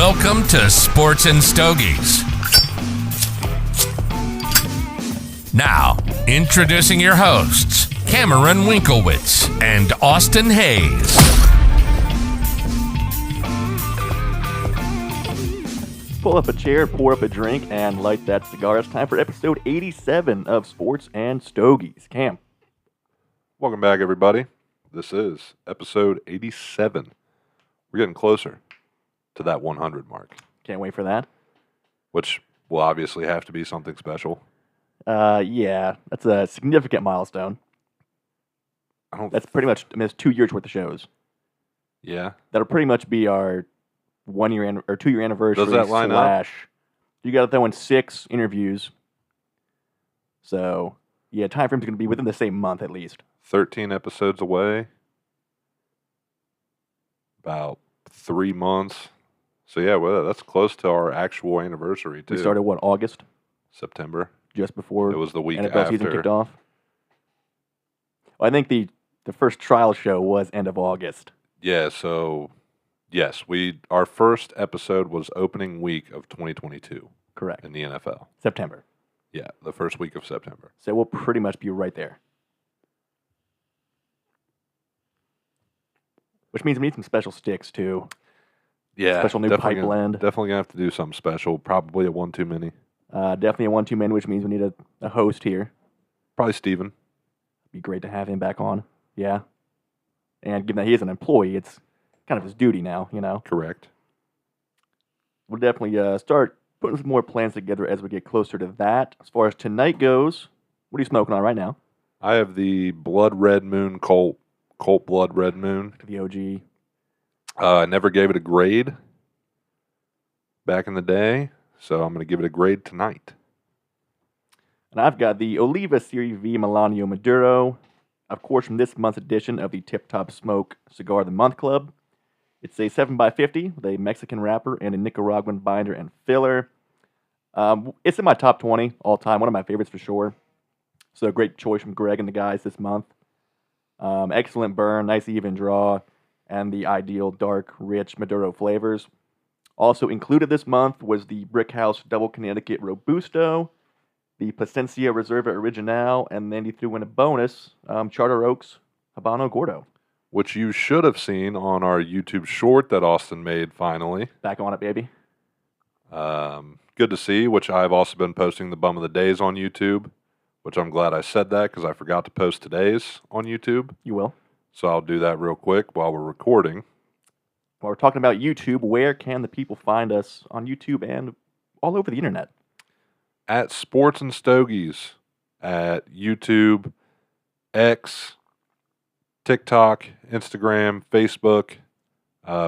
Welcome to Sports and Stogies. Now, introducing your hosts, Cameron Winkowitz and Austin Hayes. Pull up a chair, pour up a drink, and light that cigar. It's time for episode 87 of Sports and Stogies. Cam. Welcome back, everybody. This is episode 87. We're getting closer to that 100 mark. Can't wait for that. Which will obviously have to be something special. Yeah, that's a significant milestone. That's pretty much, it's 2 years worth of shows. Yeah. That'll pretty much be our 1 year or 2 year anniversary. Does that line up? You got to throw in 6 interviews. So, yeah, time frame's going to be within the same month at least. 13 episodes away. About 3 months. So, yeah, well, that's close to our actual anniversary, too. We started, August? September. Just before it was the week NFL after. Season kicked off. Well, I think the first trial show was end of August. Yeah, so, yes, our first episode was opening week of 2022. Correct. In the NFL. September. Yeah, the first week of September. So we'll pretty much be right there. Which means we need some special sticks, too. Yeah. Special new pipe blend. Definitely going to have to do something special. Probably a 1 too many. Definitely a 1 too many, which means we need a host here. Probably Steven. Be great to have him back on. Yeah. And given that he is an employee, it's kind of his duty now, you know? Correct. We'll definitely start putting some more plans together as we get closer to that. As far as tonight goes, what are you smoking on right now? I have the Blood Red Moon Colt Blood Red Moon. The OG. I never gave it a grade back in the day, so I'm going to give it a grade tonight. And I've got the Oliva Serie V Melanio Maduro, of course, from this month's edition of the Tip Top Smoke Cigar of the Month Club. It's a 7x50 with a Mexican wrapper and a Nicaraguan binder and filler. It's in my top 20 all time, one of my favorites for sure. So a great choice from Greg and the guys this month. Excellent burn, nice even draw, and the ideal dark, rich Maduro flavors. Also included this month was the Brickhouse Double Connecticut Robusto, the Plasencia Reserva Original, and then he threw in a bonus, Charter Oaks Habano Gordo. Which you should have seen on our YouTube short that Austin made finally. Back on it, baby. Good to see, which I've also been posting the Bum of the Days on YouTube, which I'm glad I said that because I forgot to post today's on YouTube. You will. So I'll do that real quick while we're recording. While we're talking about YouTube, where can the people find us on YouTube and all over the internet? At Sports and Stogies, at YouTube, X, TikTok, Instagram, Facebook.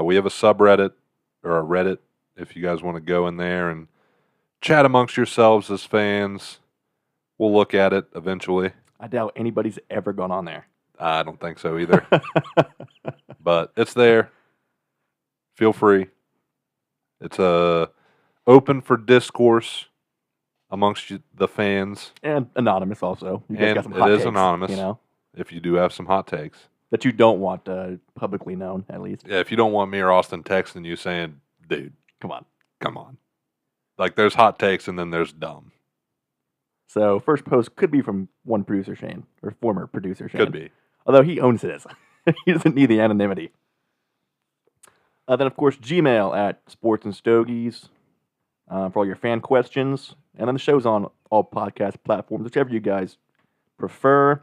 We have a subreddit or a Reddit if you guys want to go in there and chat amongst yourselves as fans. We'll look at it eventually. I doubt anybody's ever gone on there. I don't think so either. But it's there. Feel free. It's open for discourse amongst the fans. And anonymous also. You guys And got some hot it is takes, anonymous, you know, if you do have some hot takes. that you don't want publicly known, at least. Yeah, if you don't want me or Austin texting you saying, dude, Come on. Like, there's hot takes and then there's dumb. So, first post could be from one producer, Shane, or former producer, Shane. Could be. Although he owns his. He doesn't need the anonymity. Then, of course, Gmail at Sports and Stogies for all your fan questions. And then the show's on all podcast platforms, whichever you guys prefer.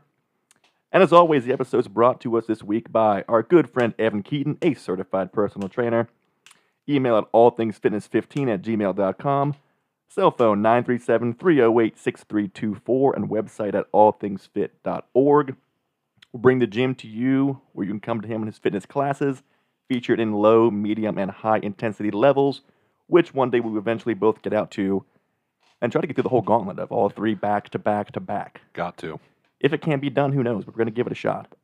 And as always, the episode's brought to us this week by our good friend Evan Keaton, a certified personal trainer. Email at allthings15@gmail.com. Cell phone 937-308-6324 and website at allthingsfit.org. We'll bring the gym to you where you can come to him in his fitness classes, featured in low, medium, and high intensity levels, which one day we will eventually both get out to and try to get through the whole gauntlet of all three back to back to back. Got to. If it can be done, who knows? But we're going to give it a shot.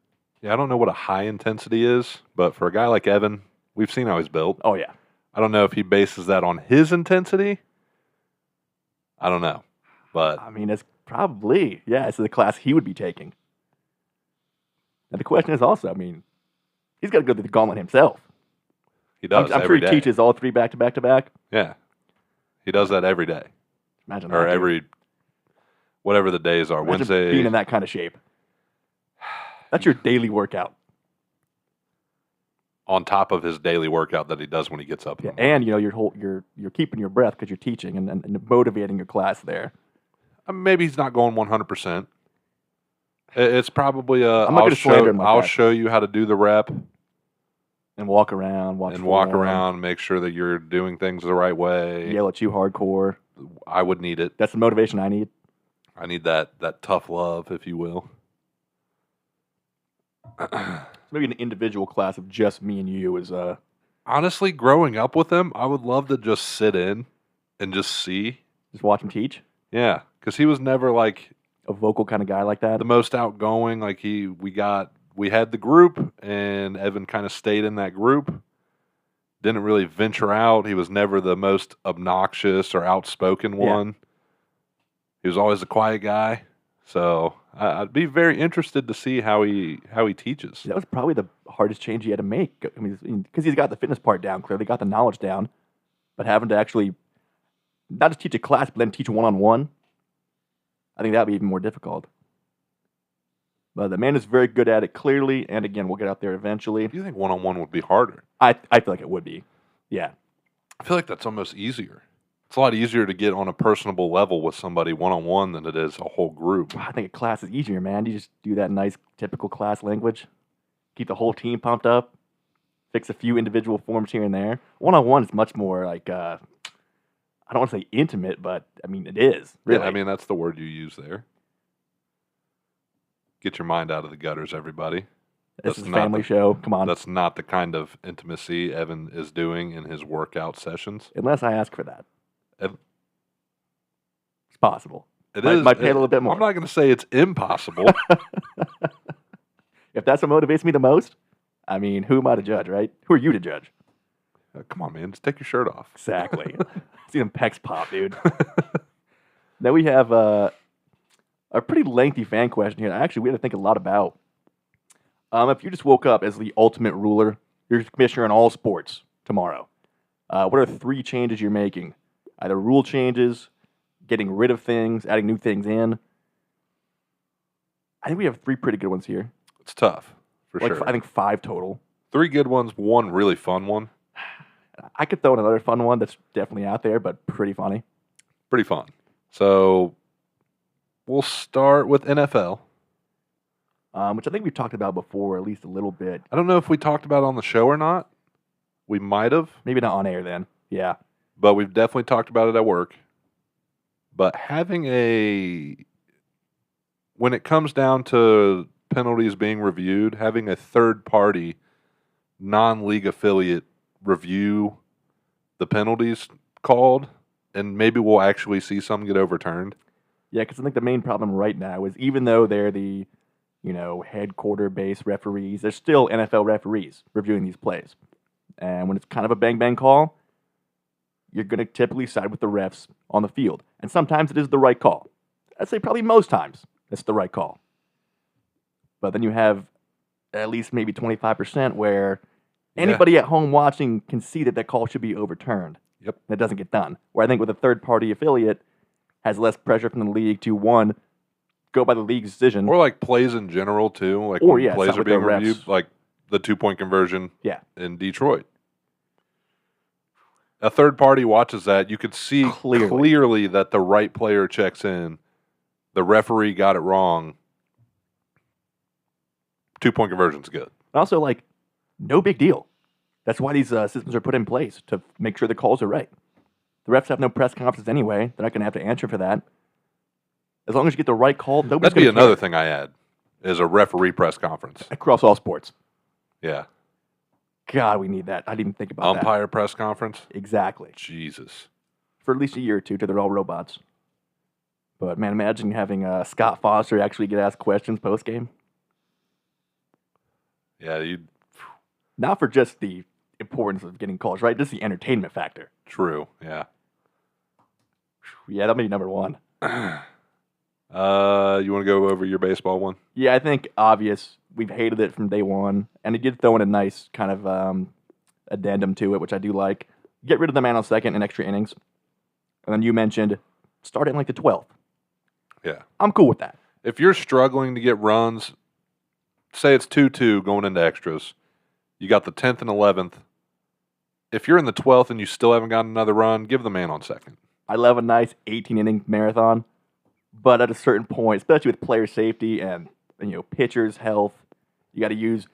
Yeah, I don't know what a high intensity is, but for a guy like Evan, we've seen how he's built. Oh, yeah. I don't know if he bases that on his intensity. I don't know. But I mean, it's probably, yeah, it's the class he would be taking. And the question is also, I mean, he's got to go through the gauntlet himself. He does. I'm sure every he day. teaches all 3 back to back to back. Yeah, he does that every day, Imagine or that, every whatever the days are. Imagine Wednesday, being in that kind of shape. That's your daily workout. on top of his daily workout that he does when he gets up. Yeah, and you're keeping your breath because you're teaching and motivating your class there. Maybe he's not going 100%. It's probably I'm not gonna slander him like I'll that. show you how to do the rep And walk around, watch and film, walk around, make sure that you're doing things the right way. yell at you hardcore. I would need it. That's the motivation I need. I need that tough love, if you will. Maybe an individual class of just me and you is Honestly, growing up with him, I would love to just sit in and just see. just watch him teach. Yeah, because he was never like A vocal kind of guy like that. the most outgoing. Like we had the group, and Evan kind of stayed in that group. Didn't really venture out. He was never the most obnoxious or outspoken one. He was always a quiet guy. So I'd be very interested to see how he teaches. That was probably the hardest change he had to make. I mean, because he's got the fitness part down, clearly got the knowledge down, but having to actually not just teach a class, but then teach one-on-one, I think that'd be even more difficult. But the man is very good at it, clearly, and again, we'll get out there eventually. Do you think one-on-one would be harder? I feel like it would be. Yeah. I feel like that's almost easier. It's a lot easier to get on a personable level with somebody one-on-one than it is a whole group. I think a class is easier, man. You just do that nice, typical class language, keep the whole team pumped up, fix a few individual forms here and there. One-on-one is much more like, I don't want to say intimate, but I mean, it is. Really. Yeah, I mean, that's the word you use there. Get your mind out of the gutters, everybody. This That's is a not family show. Come on. That's not the kind of intimacy Evan is doing in his workout sessions. Unless I ask for that. Ev- It's possible. It Might pay a little bit more. I'm not going to say it's impossible. If that's what motivates me the most, I mean, who am I to judge, right? Who are you to judge? Come on, man. Just take your shirt off. Exactly. See them pecs pop, dude. Now we have a pretty lengthy fan question here. Actually, we had to think a lot about. If you just woke up as the ultimate ruler, you're commissioner in all sports tomorrow, what are 3 changes you're making? Either rule changes, getting rid of things, adding new things in. I think we have 3 pretty good ones here. It's tough, for Like sure. I think 5 total. 3 good ones, 1 really fun one. I could throw in another fun one that's definitely out there, but pretty funny. Pretty fun. So we'll start with NFL. Which I think we've talked about before, at least a little bit. I don't know if we talked about it on the show or not. We might have, Maybe not on air then. Yeah. but we've definitely talked about it at work. But when it comes down to penalties being reviewed, having a third party, non-league affiliate review the penalties called, and maybe we'll actually see some get overturned. Yeah, because I think the main problem right now is even though they're the, headquarter-based referees, they're still NFL referees reviewing these plays. And when it's kind of a bang-bang call, you're going to typically side with the refs on the field. And sometimes it is the right call. I'd say probably most times it's the right call. But then you have at least maybe 25% where anybody at home watching can see that call should be overturned. Yep. And it doesn't get done. Where I think with a third-party affiliate has less pressure from the league to, one, go by the league's decision. Or like plays in general too, like Or, when yeah, plays some are with their being reviewed, refs. like the 2-point conversion Yeah. in Detroit. A third party watches that. You could see clearly that the right player checks in. The referee got it wrong. 2-point conversion's good. And also, no big deal. That's why these systems are put in place, to make sure the calls are right. The refs have no press conference anyway. They're not going to have to answer for that. As long as you get the right call, nobody's That'd be going to another thing I add, is a referee press conference. Across all sports. Yeah. God, we need that. I didn't even think about that. Umpire press conference? Exactly. Jesus. For at least a year or two till they're all robots. But, man, imagine having Scott Foster actually get asked questions post-game. Yeah, Not for just the importance of getting calls, right? Just the entertainment factor. true, yeah. Yeah, that may be number 1. You want to go over your baseball one? Yeah, I think obvious. We've hated it from day one. And it did throw in a nice kind of addendum to it, which I do like. Get rid of the man on second in extra innings. And then you mentioned start it in like the 12th. Yeah. I'm cool with that. If you're struggling to get runs, say it's 2-2 going into extras, you got the 10th and 11th. If you're in the 12th and you still haven't gotten another run, give the man on second. I love a nice 18-inning marathon, but at a certain point, especially with player safety and pitchers' health, you got to use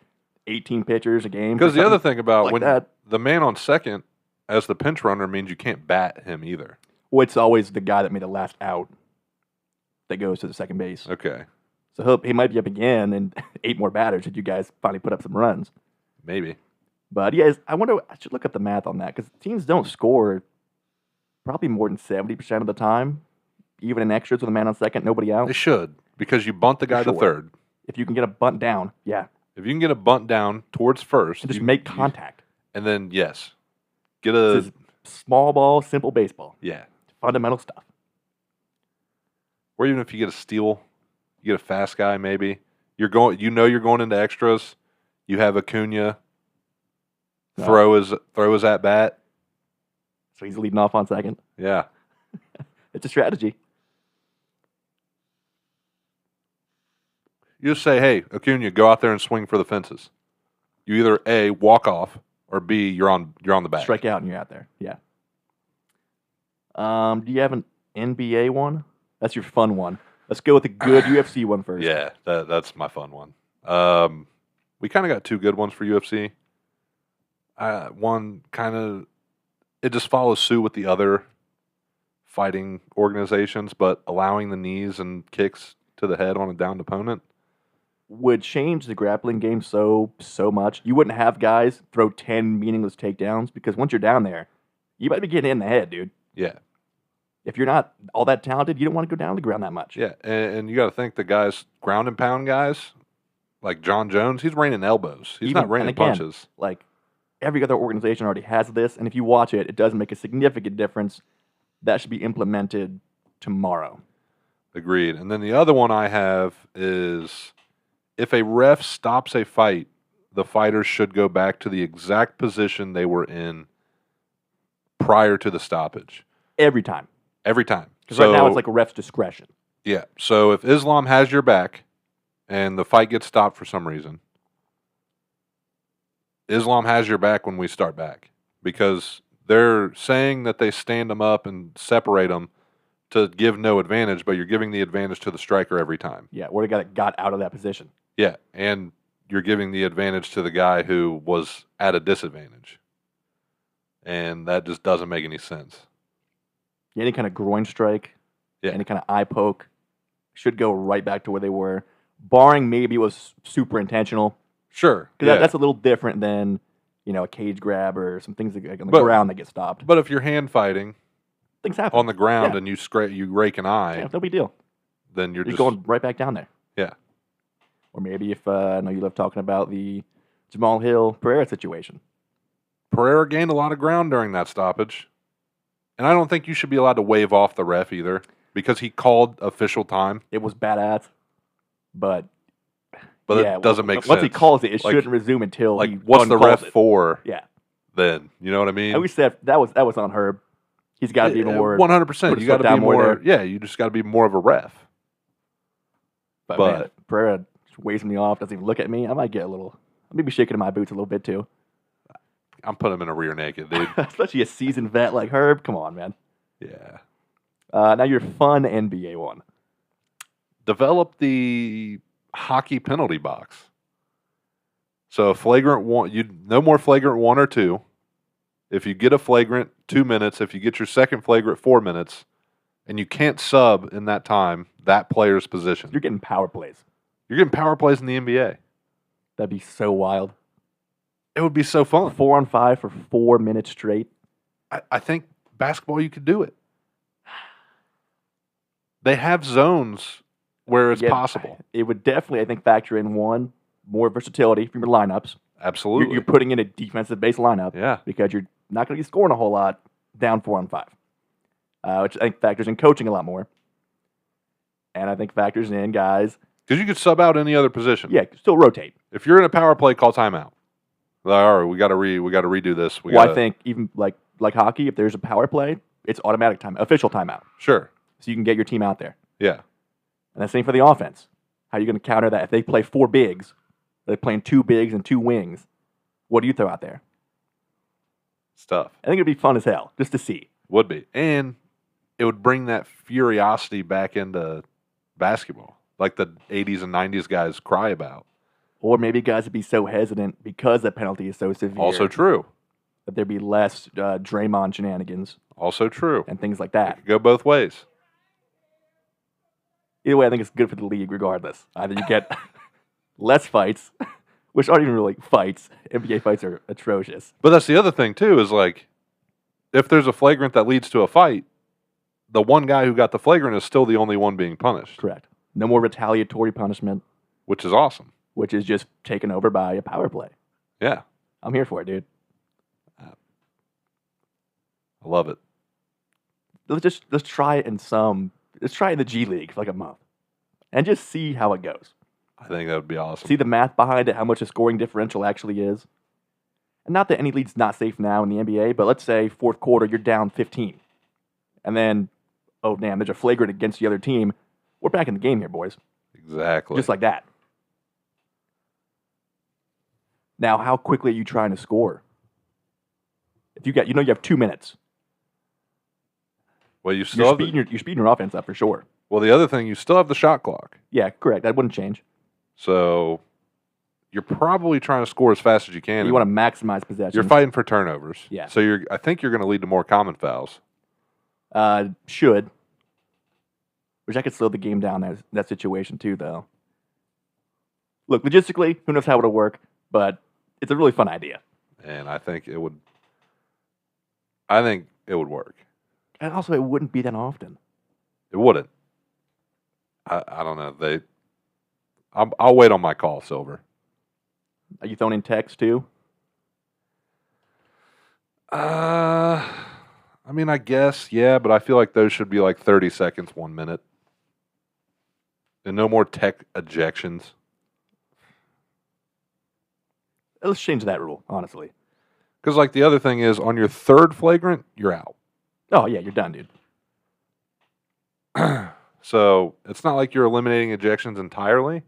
18 pitchers a game. Because the other thing about like when that, the man on second as the pinch runner means you can't bat him either. well, it's always the guy that made the last out that goes to the second base. Okay. So he might be up again in 8 more batters if you guys finally put up some runs. Maybe. But yeah, I wonder. I should look up the math on that because teams don't score probably more than 70% of the time, even in extras with a man on second, nobody out. They should, because you bunt the guy to third. If you can get a bunt down, yeah. If you can get a bunt down towards first, And just make contact. And then yes, get This a is small ball, simple baseball, yeah. fundamental stuff. Or even if you get a steal, you get a fast guy. Maybe you're going into extras. You have Acuna throw his at bat. So he's leading off on second. Yeah. It's a strategy. You just say, hey, Acuna, go out there and swing for the fences. You either A, walk off, or B, you're on the back. Strike out and you're out there. Yeah. Do you have an NBA one? That's your fun one. Let's go with a good UFC one first. Yeah, that's my fun one. We kind of got 2 good ones for UFC. One kind of, it just follows suit with the other fighting organizations, but allowing the knees and kicks to the head on a downed opponent would change the grappling game so much. You wouldn't have guys throw 10 meaningless takedowns because once you're down there, you might be getting in the head, dude. Yeah. If you're not all that talented, you don't want to go down the ground that much. Yeah, and you got to think the guys, ground and pound guys, like John Jones, he's raining elbows. He's not raining punches. Like, every other organization already has this, and if you watch it, it does make a significant difference. That should be implemented tomorrow. Agreed. And then the other one I have is if a ref stops a fight, the fighters should go back to the exact position they were in prior to the stoppage. Every time. Every time. Because right now it's like a ref's discretion. Yeah. So if Islam has your back and the fight gets stopped for some reason, Islam has your back when we start back. Because they're saying that they stand them up and separate them to give no advantage, but you're giving the advantage to the striker every time. Yeah, or the guy that got out of that position. Yeah, and you're giving the advantage to the guy who was at a disadvantage. And that just doesn't make any sense. Any kind of groin strike, any kind of eye poke should go right back to where they were, barring maybe it was super intentional. Sure. Because that's a little different than, a cage grab or some things like on the ground that get stopped. But if you're hand fighting things happen on the ground and you rake an eye, yeah, no big deal. Then you're just going right back down there. Yeah. Or maybe if I know you love talking about the Jamal Hill Pereira situation. Pereira gained a lot of ground during that stoppage. And I don't think you should be allowed to wave off the ref either because he called official time. It was badass, but it doesn't make sense. Once he calls it, shouldn't resume until what's the ref for? Yeah. Then you know what I mean. And we said that was on Herb. He's got to be more 100%. You got to be more. Yeah, you just got to be more of a ref. But man, Pereira waves me off. Doesn't even look at me. I might get a little. I may be shaking in my boots a little bit too. I'm putting him in a rear naked, dude. Especially a seasoned vet like Herb. Come on, man. Yeah. Now your fun NBA one. Develop the hockey penalty box. So flagrant one, no more flagrant 1 or 2. If you get a flagrant, 2 minutes. If you get your second flagrant, 4 minutes. And you can't sub in that time that player's position. You're getting power plays. You're getting power plays in the NBA. That'd be so wild. It would be so fun. 4-on-5 for 4 minutes straight. I think basketball, you could do it. They have zones where it's possible. It would definitely, I think, factor in more versatility from your lineups. Absolutely. You're putting in a defensive-based lineup. Yeah. Because you're not going to be scoring a whole lot down 4-on-5. Which I think factors in coaching a lot more. And I think factors in guys. Because you could sub out any other position. Yeah, still rotate. If you're in a power play, call timeout. All right, we got to redo this. I think even like hockey, if there's a power play, it's automatic official timeout. Sure. So you can get your team out there. Yeah. And the same for the offense. How are you going to counter that? If they play 4 bigs, they're playing 2 bigs and 2 wings. What do you throw out there? Stuff. I think it'd be fun as hell just to see. Would be. And it would bring that curiosity back into basketball, like the 80s and 90s guys cry about. Or maybe guys would be so hesitant because the penalty is so severe. Also true. That there'd be less Draymond shenanigans. Also true. And things like that. It could go both ways. Either way, I think it's good for the league regardless. Either you get less fights, which aren't even really fights. NBA fights are atrocious. But that's the other thing, too, is like, if there's a flagrant that leads to a fight, the one guy who got the flagrant is still the only one being punished. Correct. No more retaliatory punishment. Which is awesome. Which is just taken over by a power play. Yeah. I'm here for it, dude. I love it. Let's try it let's try it in the G League for like a month. And just see how it goes. I think that would be awesome. See the math behind it, how much the scoring differential actually is. And not that any lead's not safe now in the NBA, but let's say fourth quarter, you're down 15. And then, oh, damn, there's a flagrant against the other team. We're back in the game here, boys. Exactly. Just like that. Now, how quickly are you trying to score? If you got, you have 2 minutes. Well, you're speeding your offense up for sure. Well, the other thing, you still have the shot clock. Yeah, correct. That wouldn't change. So you're probably trying to score as fast as you can. You want to maximize possession. You're fighting for turnovers. Yeah. So I think you're going to lead to more common fouls. Should. Which I could slow the game down in that situation too, though. Look, logistically, who knows how it'll work, but it's a really fun idea. And I think it would. I think it would work. And also, it wouldn't be that often. It wouldn't. I don't know. I'll wait on my call, Silver. Are you throwing in text too? I mean, I guess, yeah, but I feel like those should be like 30 seconds, 1 minute. And no more tech ejections. Let's change that rule, honestly. Because, like, the other thing is, on your third flagrant, you're out. Oh, yeah, you're done, dude. So, it's not like you're eliminating ejections entirely,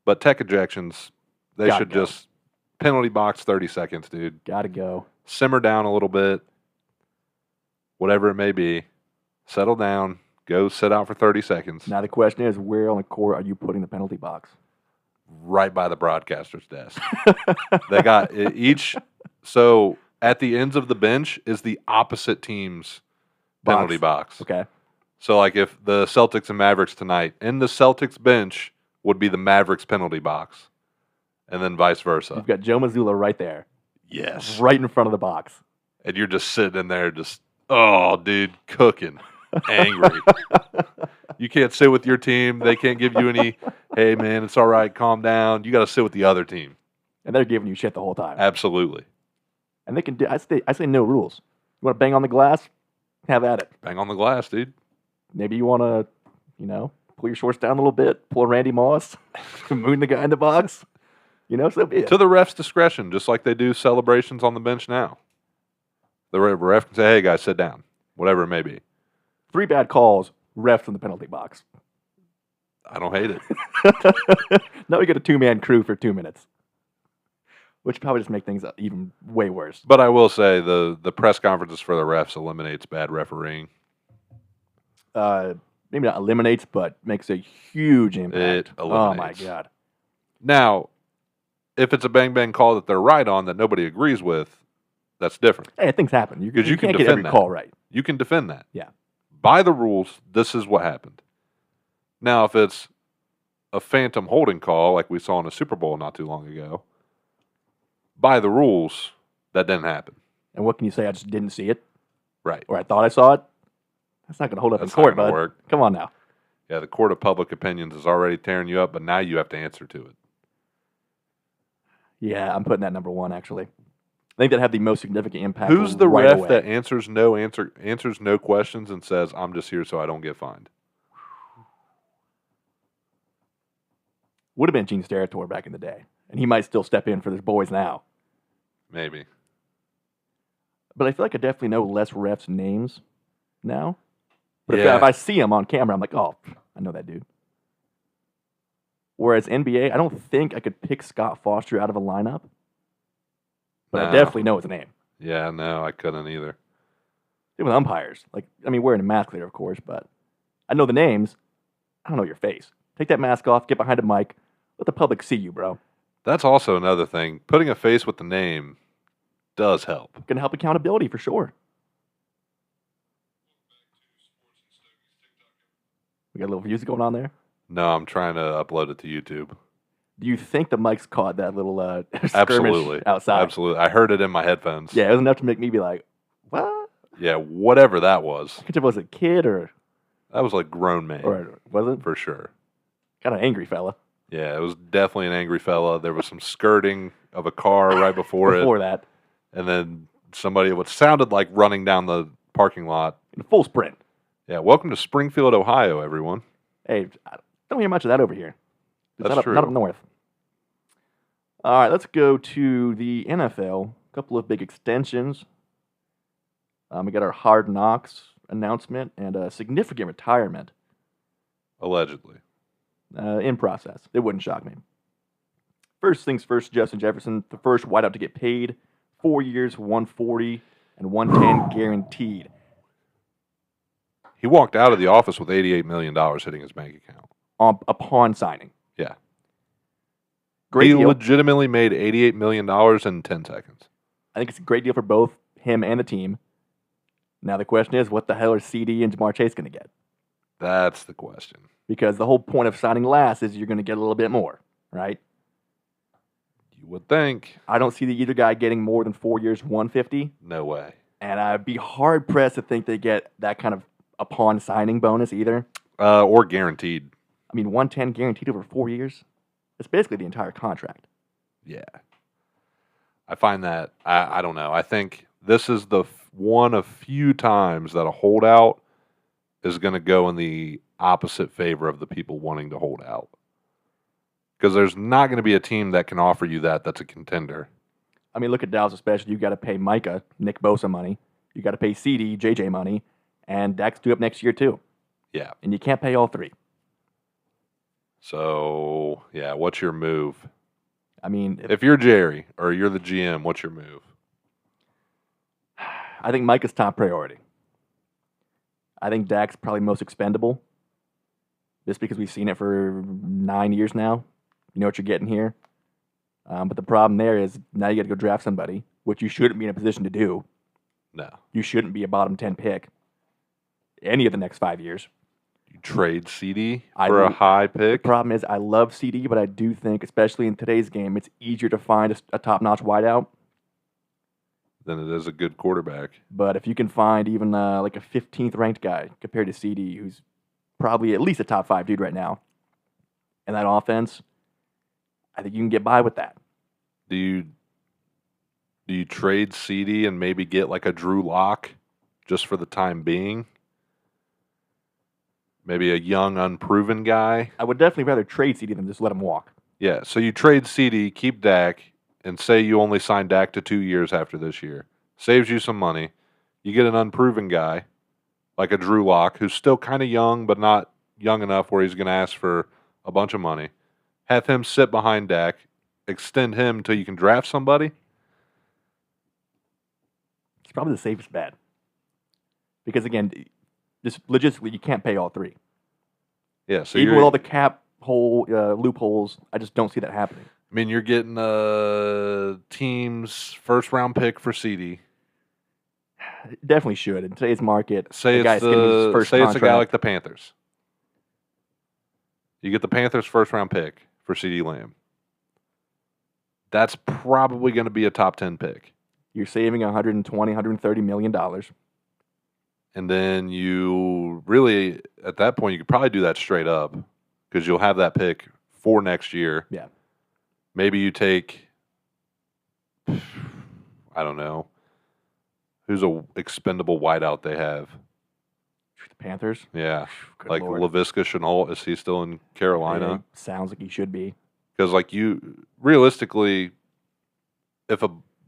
but tech ejections, they should just penalty box 30 seconds, dude. Gotta go. Simmer down a little bit, whatever it may be. Settle down. Go sit out for 30 seconds. Now, the question is, where on the court are you putting the penalty box? Right by the broadcaster's desk. They got each. So, at the ends of the bench is the opposite team's penalty box. Okay. So, like, if the Celtics and Mavericks tonight, in the Celtics bench would be the Mavericks penalty box, and then vice versa. You've got Joe Mazzulla right there. Yes. Right in front of the box. And you're just sitting in there just, oh, dude, cooking, angry. You can't sit with your team. They can't give you any, hey, man, it's all right, calm down. You got to sit with the other team. And they're giving you shit the whole time. Absolutely. And they can do, I say no rules. You want to bang on the glass? Have at it. Bang on the glass, dude. Maybe you want to, pull your shorts down a little bit, pull a Randy Moss, moon the guy in the box. So be it. To the ref's discretion, just like they do celebrations on the bench now. The ref can say, hey, guys, sit down. Whatever it may be. 3 bad calls, refs in the penalty box. I don't hate it. Now we get a 2-man crew for 2 minutes. Which probably just make things even way worse. But I will say the press conferences for the refs eliminates bad refereeing. Maybe not eliminates, but makes a huge impact. It eliminates. Oh, my God. Now, if it's a bang-bang call that they're right on that nobody agrees with, that's different. Hey, things happen. You can can't get defend every that. call right. You can defend that. Yeah. By the rules, this is what happened. Now, if it's a phantom holding call like we saw in a Super Bowl not too long ago, by the rules, that didn't happen. And what can you say? I just didn't see it? Right. Or I thought I saw it? That's not going to hold up in court, bud. Work. Come on now. Yeah, the court of public opinions is already tearing you up, but now you have to answer to it. Yeah, I'm putting that number 1, actually. I think that had the most significant impact. Who's the right ref away. that answers no questions and says, I'm just here so I don't get fined? Would have been Gene Steratore back in the day. And he might still step in for his boys now. Maybe. But I feel like I definitely know less refs' names now. But Yeah. if I see him on camera, I'm like, oh, I know that dude. Whereas NBA, I don't think I could pick Scott Foster out of a lineup. But I No. definitely know his name. Yeah, no, I couldn't either. Same with umpires. Like, I mean, wearing a mask later, of course, but I know the names. I don't know your face. Take that mask off, get behind a mic, let the public see you, bro. That's also another thing. Putting a face with the name does help. Gonna help accountability for sure. We got a little music going on there. No, I'm trying to upload it to YouTube. Do you think the mics caught that little skirmish Absolutely. outside? Absolutely. I heard it in my headphones. Yeah, it was enough to make me be like, what? Yeah, whatever that was. I can't tell if it was a kid or That was like grown man. was it? For sure. Kind of angry fella. Yeah, it was definitely an angry fella. There was some skirting of a car right before it. Before that, And then somebody, what sounded like running down the parking lot. in a full sprint. Yeah, welcome to Springfield, Ohio, everyone. Hey, I don't hear much of that over here. It's That's not true. Not up north. All right, let's go to the NFL. A couple of big extensions. We got our Hard Knocks announcement and a significant retirement Allegedly. in process. It wouldn't shock me. First things first, Justin Jefferson, the first wideout to get paid. 4 years, 140 and 110 guaranteed. He walked out of the office with $88 million hitting his bank account. Upon signing. Yeah. Great He deal. legitimately made $88 million in 10 seconds. I think it's a great deal for both him and the team. Now the question is, what the hell are CD and Jamar Chase going to get? That's the question. Because the whole point of signing last is you're going to get a little bit more, right? You would think. I don't see either guy getting more than 4 years, 150. No way. And I'd be hard-pressed to think they get that kind of upon signing bonus either. Or guaranteed. I mean, 110 guaranteed over 4 years. That's basically the entire contract. Yeah. I find that, I don't know. I think this is the one of few times that a holdout is going to go in the opposite favor of the people wanting to hold out. Because there's not going to be a team that can offer you that's a contender. I mean, look at Dallas especially. You got to pay Micah, Nick Bosa money. You got to pay CD, JJ money. And Dak's due up next year too. Yeah. And you can't pay all three. So, yeah, what's your move? I mean, If you're Jerry or you're the GM, what's your move? I think Micah's top priority. I think Dak's probably most expendable. Just because we've seen it for 9 years now. You know what you're getting here. But the problem there is now you got to go draft somebody, which you shouldn't be in a position to do. No. You shouldn't be a bottom 10 pick any of the next 5 years. You trade CD I for a do. high The pick? problem is I love CD, but I do think, especially in today's game, it's easier to find a top-notch wideout. Then it is a good quarterback. But if you can find even like a 15th ranked guy compared to CD, who's probably at least a top 5 dude right now, in that offense, I think you can get by with that. Do you trade CD and maybe get like a Drew Lock just for the time being? Maybe a young, unproven guy? I would definitely rather trade CD than just let him walk. Yeah, so you trade CD, keep Dak, and say you only sign Dak to 2 years after this year. Saves you some money. You get an unproven guy, like a Drew Lock, who's still kind of young, but not young enough where he's going to ask for a bunch of money. Have him sit behind Dak, extend him until you can draft somebody. It's probably the safest bet. Because again, just logistically, you can't pay all three. Yeah, so Even with all the cap hole loopholes, I just don't see that happening. I mean, you're getting a team's first-round pick for CD. It definitely should. In today's market, Say the guy's getting his first it's a guy contract. like the Panthers. You get the Panthers' first-round pick for CD Lamb. That's probably going to be a top 10 pick. You're saving $120, $130 million. And then you really, at that point, you could probably do that straight up because you'll have that pick for next year. Yeah. Maybe you take, I don't know, who's a expendable wideout they have? The Panthers? Yeah. Good Like Lord. Laviska Shenault, is he still in Carolina? Yeah, sounds like he should be. Because, like, you realistically, if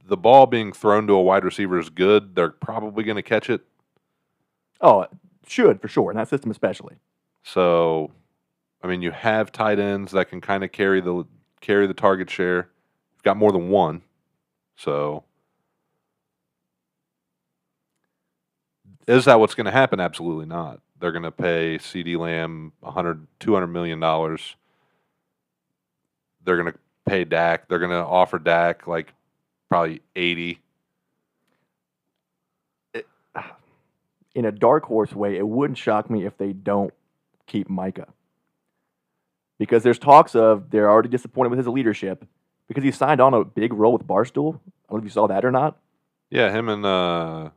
the ball being thrown to a wide receiver is good, they're probably going to catch it. Oh, it should, for sure, in that system especially. So, I mean, you have tight ends that can kind of carry the target share. You've got more than one. So, is that what's going to happen? Absolutely not. They're going to pay CeeDee Lamb $200 million. They're going to pay Dak. They're going to offer Dak like probably 80. In a dark horse way, it wouldn't shock me if they don't keep Micah. Because there's talks of they're already disappointed with his leadership because he signed on a big role with Barstool. I don't know if you saw that or not. Yeah, him and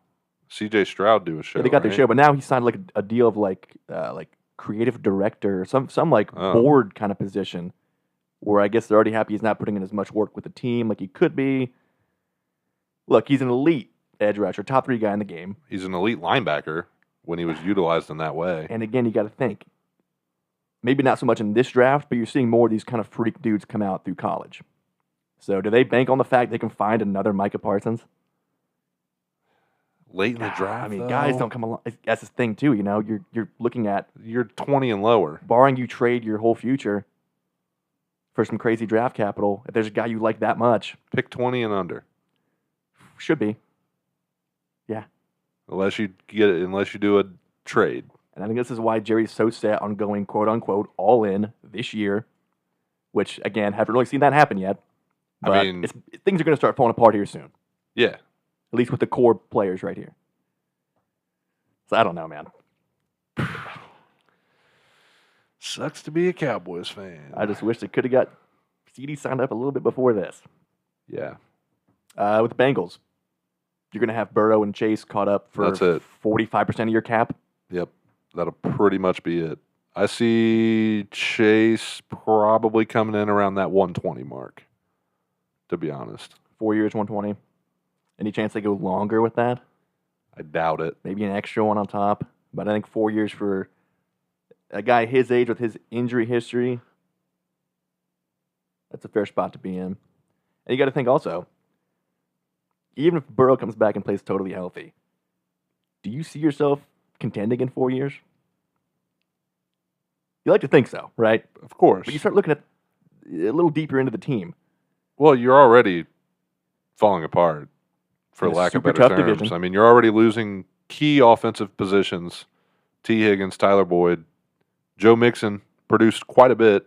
C.J. Stroud do a show. Yeah, they got their right? show, but now he signed like a deal of like creative director, some like board kind of position, where I guess they're already happy he's not putting in as much work with the team like he could be. Look, he's an elite edge rusher, top 3 guy in the game. He's an elite linebacker when he was utilized in that way. And again, you got to think, maybe not so much in this draft, but you're seeing more of these kind of freak dudes come out through college. So do they bank on the fact they can find another Micah Parsons? Late in the draft, I mean, though, guys don't come along. That's the thing, too. You know, you're looking at, you're 20 and lower. barring you trade your whole future for some crazy draft capital, if there's a guy you like that much, Pick 20 and under. should be. Yeah. Unless you do a trade. And I think this is why Jerry's so set on going, quote unquote, all in this year, which, again, haven't really seen that happen yet. But I mean, things are going to start falling apart here soon, yeah. at least with the core players right here. So I don't know, man. Sucks to be a Cowboys fan. I just wish they could have got CD signed up a little bit before this. Yeah. With the Bengals, you're going to have Burrow and Chase caught up for That's it. 45% of your cap. Yep. That'll pretty much be it. I see Chase probably coming in around that 120 mark, to be honest. 4 years, 120. Any chance they go longer with that? I doubt it. Maybe an extra one on top. But I think 4 years for a guy his age with his injury history, that's a fair spot to be in. And you got to think also, even if Burrow comes back and plays totally healthy, do you see yourself contending in 4 years? You like to think so, right? Of course. But you start looking at a little deeper into the team. Well, you're already falling apart, for In a lack of super better tough terms. division. I mean, you're already losing key offensive positions. T. Higgins, Tyler Boyd, Joe Mixon produced quite a bit,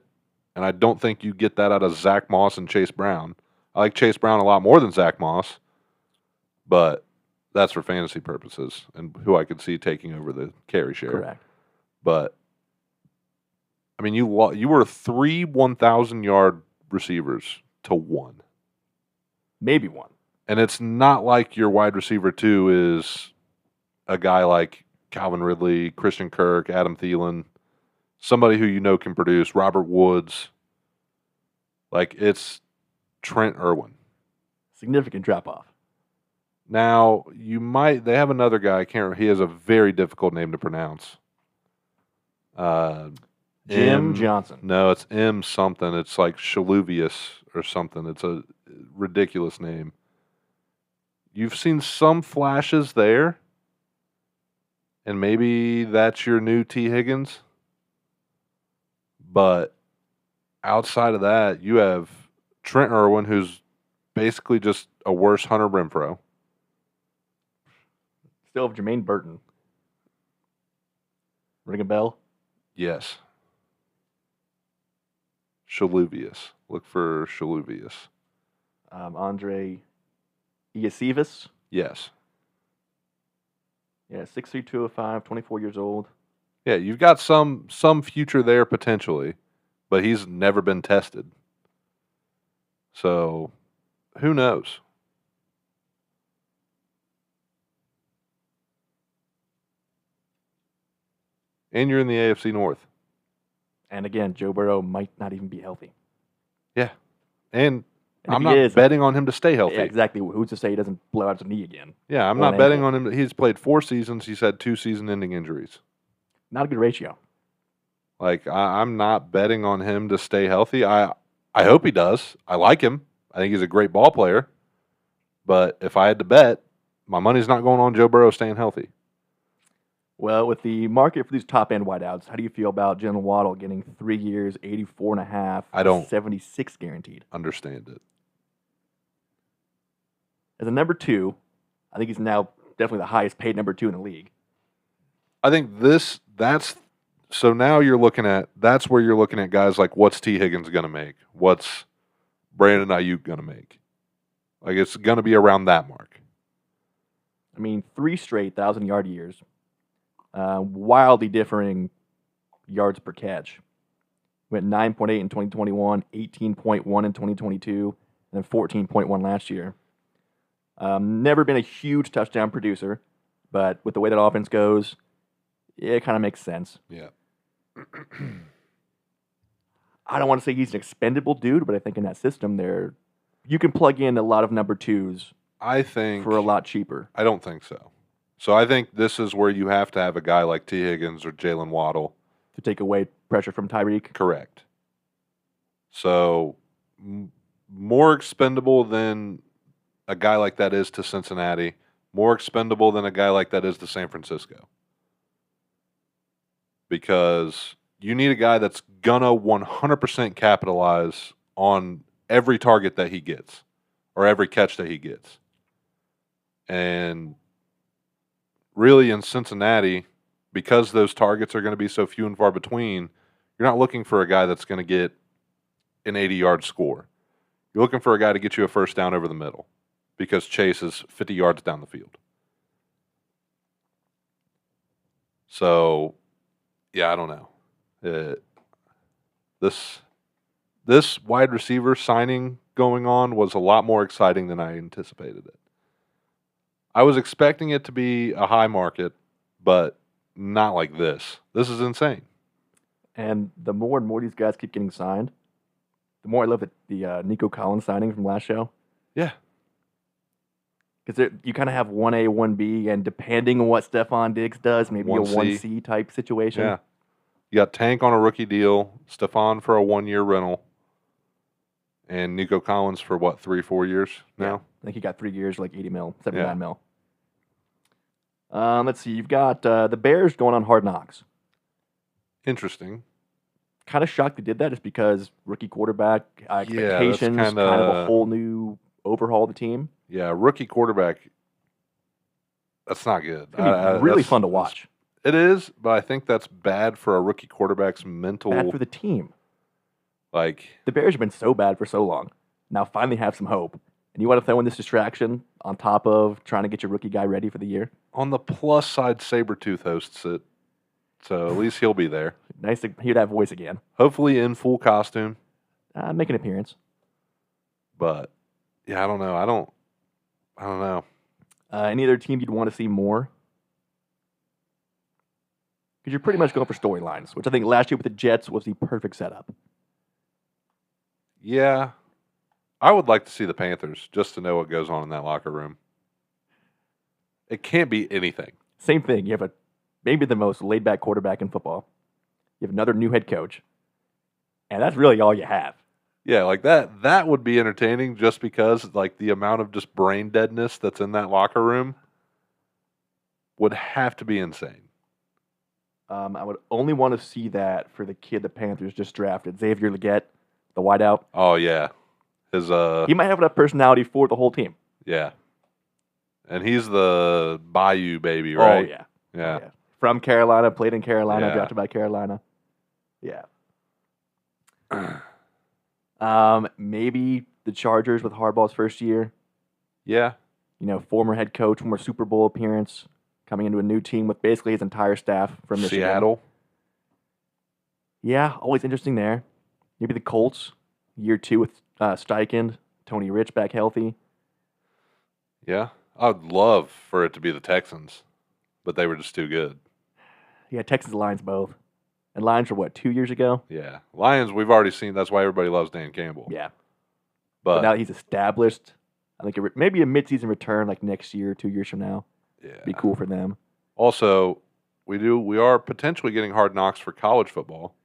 and I don't think you get that out of Zach Moss and Chase Brown. I like Chase Brown a lot more than Zach Moss, but that's for fantasy purposes and who I could see taking over the carry share. Correct. But, I mean, you were 3 1,000-yard receivers to 1. Maybe one. And it's not like your wide receiver 2 is a guy like Calvin Ridley, Christian Kirk, Adam Thielen, somebody who you know can produce, Robert Woods. Like, it's Trent Irwin. Significant drop-off. Now, they have another guy, I can't remember, he has a very difficult name to pronounce. Jim Johnson. No, it's M something. It's like Shaluvius or something. It's a ridiculous name. You've seen some flashes there, and maybe that's your new T. Higgins. But outside of that, you have Trent Irwin, who's basically just a worse Hunter Renfrow. Still have Jermaine Burton. Ring a bell? Yes. Shaluvius. Look for Shaluvius. Andre Iosivas. Yes. Yeah, 6'3", 205, 24 years old. Yeah, you've got some future there potentially, but he's never been tested. So, who knows? And you're in the AFC North. And again, Joe Burrow might not even be healthy. Yeah. And And I'm if he not is, betting on him to stay healthy. Yeah, exactly. Who's to say he doesn't blow out his knee again? Yeah, I'm Or not an betting ankle. on him. He's played 4 seasons. He's had 2 season-ending injuries. Not a good ratio. Like, I'm not betting on him to stay healthy. I hope he does. I like him. I think he's a great ball player. But if I had to bet, my money's not going on Joe Burrow staying healthy. Well, with the market for these top-end wideouts, how do you feel about Jalen Waddle getting 3 years, 84.5, I don't 76 guaranteed? Understand it. As a number 2, I think he's now definitely the highest paid number 2 in the league. I think so now that's where you're looking at guys like, what's T. Higgins going to make? What's Brandon Ayuk going to make? Like, it's going to be around that mark. I mean, 3 straight 1,000-yard years. Wildly differing yards per catch. Went 9.8 in 2021, 18.1 in 2022, and then 14.1 last year. Never been a huge touchdown producer, but with the way that offense goes, it kind of makes sense. Yeah. I don't want to say he's an expendable dude, but I think in that system there, you can plug in a lot of number 2s for a lot cheaper. I don't think so. So I think this is where you have to have a guy like T. Higgins or Jalen Waddle to take away pressure from Tyreek. Correct. So more expendable than a guy like that is to Cincinnati, more expendable than a guy like that is to San Francisco. Because you need a guy that's gonna 100% capitalize on every target that he gets or every catch that he gets. And really in Cincinnati, because those targets are going to be so few and far between, you're not looking for a guy that's going to get an 80-yard score. You're looking for a guy to get you a first down over the middle because Chase is 50 yards down the field. So, yeah, I don't know. This wide receiver signing going on was a lot more exciting than I anticipated it. I was expecting it to be a high market, but not like this. This is insane. And the more and more these guys keep getting signed, the more I love the Nico Collins signing from last show. Yeah. Because you kind of have 1A, 1B, and depending on what Stephon Diggs does, maybe 1C. A 1C type situation. Yeah. You got Tank on a rookie deal, Stephon for a 1-year rental, and Nico Collins for what, 3-4 years now? Yeah. I think he got 3 years, like 80 mil, 79 mil. Let's see. You've got the Bears going on Hard Knocks. Interesting. Kind of shocked they did that just because rookie quarterback expectations, kind of a whole new overhaul of the team. Yeah, rookie quarterback, that's not good. It's going to be really fun to watch. It is, but I think that's bad for a rookie quarterback's mental. Bad for the team. Like, the Bears have been so bad for so long. Now finally have some hope. And you want to throw in this distraction on top of trying to get your rookie guy ready for the year? On the plus side, Sabretooth hosts it. So at least he'll be there. Nice to hear that voice again. Hopefully in full costume. Make an appearance. But, yeah, I don't know. I don't know. Any other team you'd want to see more? Because you're pretty much going for storylines, which I think last year with the Jets was the perfect setup. Yeah. I would like to see the Panthers just to know what goes on in that locker room. It can't be anything. Same thing. You have maybe the most laid-back quarterback in football. You have another new head coach. And that's really all you have. Yeah, like that would be entertaining just because like the amount of just brain deadness that's in that locker room would have to be insane. I would only want to see that for the kid the Panthers just drafted, Xavier Legette, the wideout. Oh, yeah. He might have enough personality for the whole team. Yeah. And he's the Bayou baby, right? Oh, yeah. Yeah. Oh, yeah. From Carolina, played in Carolina, Yeah. drafted by Carolina. Yeah. Maybe the Chargers with Harbaugh's first year. Yeah. You know, former head coach, former Super Bowl appearance, coming into a new team with basically his entire staff from Michigan. Seattle. Yeah, always interesting there. Maybe the Colts, year 2 with Steichen, Tony Rich back healthy. Yeah. I'd love for it to be the Texans, but they were just too good. Yeah, Texans Lions both. And Lions were what, 2 years ago? Yeah. Lions, we've already seen. That's why everybody loves Dan Campbell. Yeah. But now that he's established, I think maybe a midseason return like next year, 2 years from now. Yeah. Be cool for them. Also, we are potentially getting Hard Knocks for college football.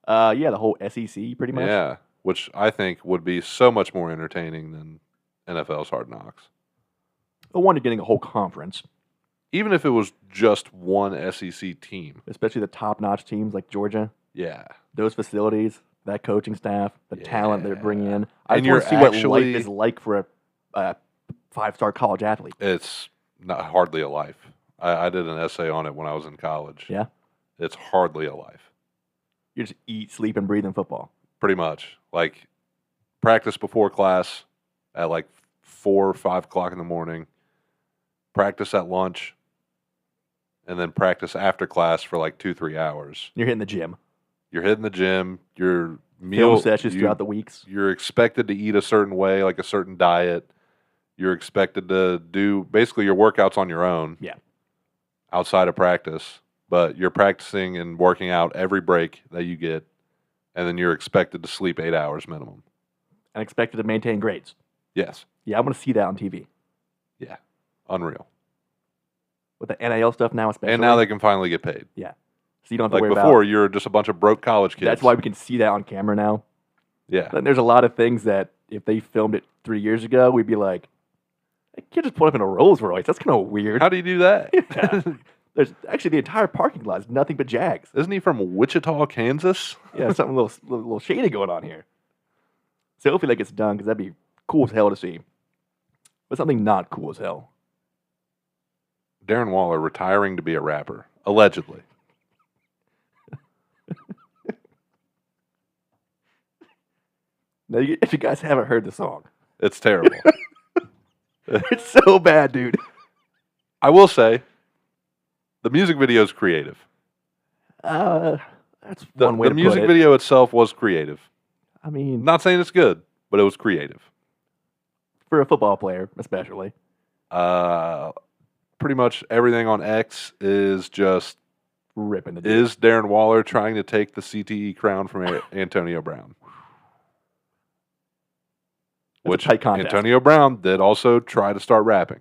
Yeah, the whole SEC pretty much. Yeah, which I think would be so much more entertaining than NFL's Hard Knocks. I wanted getting a whole conference, Even if it was just one SEC team. especially the top-notch teams like Georgia. Yeah. Those facilities, that coaching staff, the talent they're bringing in. I And just want to see you're what actually- life is like for a five-star college athlete. It's not hardly a life. I did an essay on it when I was in college. Yeah? It's hardly a life. You just eat, sleep, and breathe in football. Pretty much. Like, practice before class at like 4 or 5 o'clock in the morning, practice at lunch, and then practice after class for like 2-3 hours. You're hitting the gym. You're hitting the gym. Your Film meal sessions throughout the weeks. You're expected to eat a certain way, like a certain diet. You're expected to do basically your workouts on your own. Yeah. Outside of practice, but you're practicing and working out every break that you get, and then you're expected to sleep 8 hours minimum. And expected to maintain grades. Yes. Yeah, I want to see that on TV. Yeah. Unreal. With the NIL stuff now, especially. And now they can finally get paid. Yeah. So you don't have to Like worry before, about. you're just a bunch of broke college kids. That's why we can see that on camera now. Yeah. And there's a lot of things that if they filmed it 3 years ago, we'd be like, that kid just pulled up in a Rolls Royce. That's kind of weird. How do you do that? Yeah. There's actually the entire parking lot is nothing but Jags. Isn't he from Wichita, Kansas? Yeah, something a little shady going on here. So hopefully that gets done because that'd be cool as hell to see. But something not cool as hell. Darren Waller retiring to be a rapper, allegedly. Now, if you guys haven't heard the song, It's terrible. it's so bad, dude. I will say, the music video is creative. That's The, one way the to music put it. video itself was creative. I mean, Not saying it's good, but it was creative. for a football player, especially. Pretty much everything on X is just, Ripping the dude. is Darren Waller trying to take the CTE crown from Antonio Brown? That's a Which tight contest. Antonio Brown did also try to start rapping,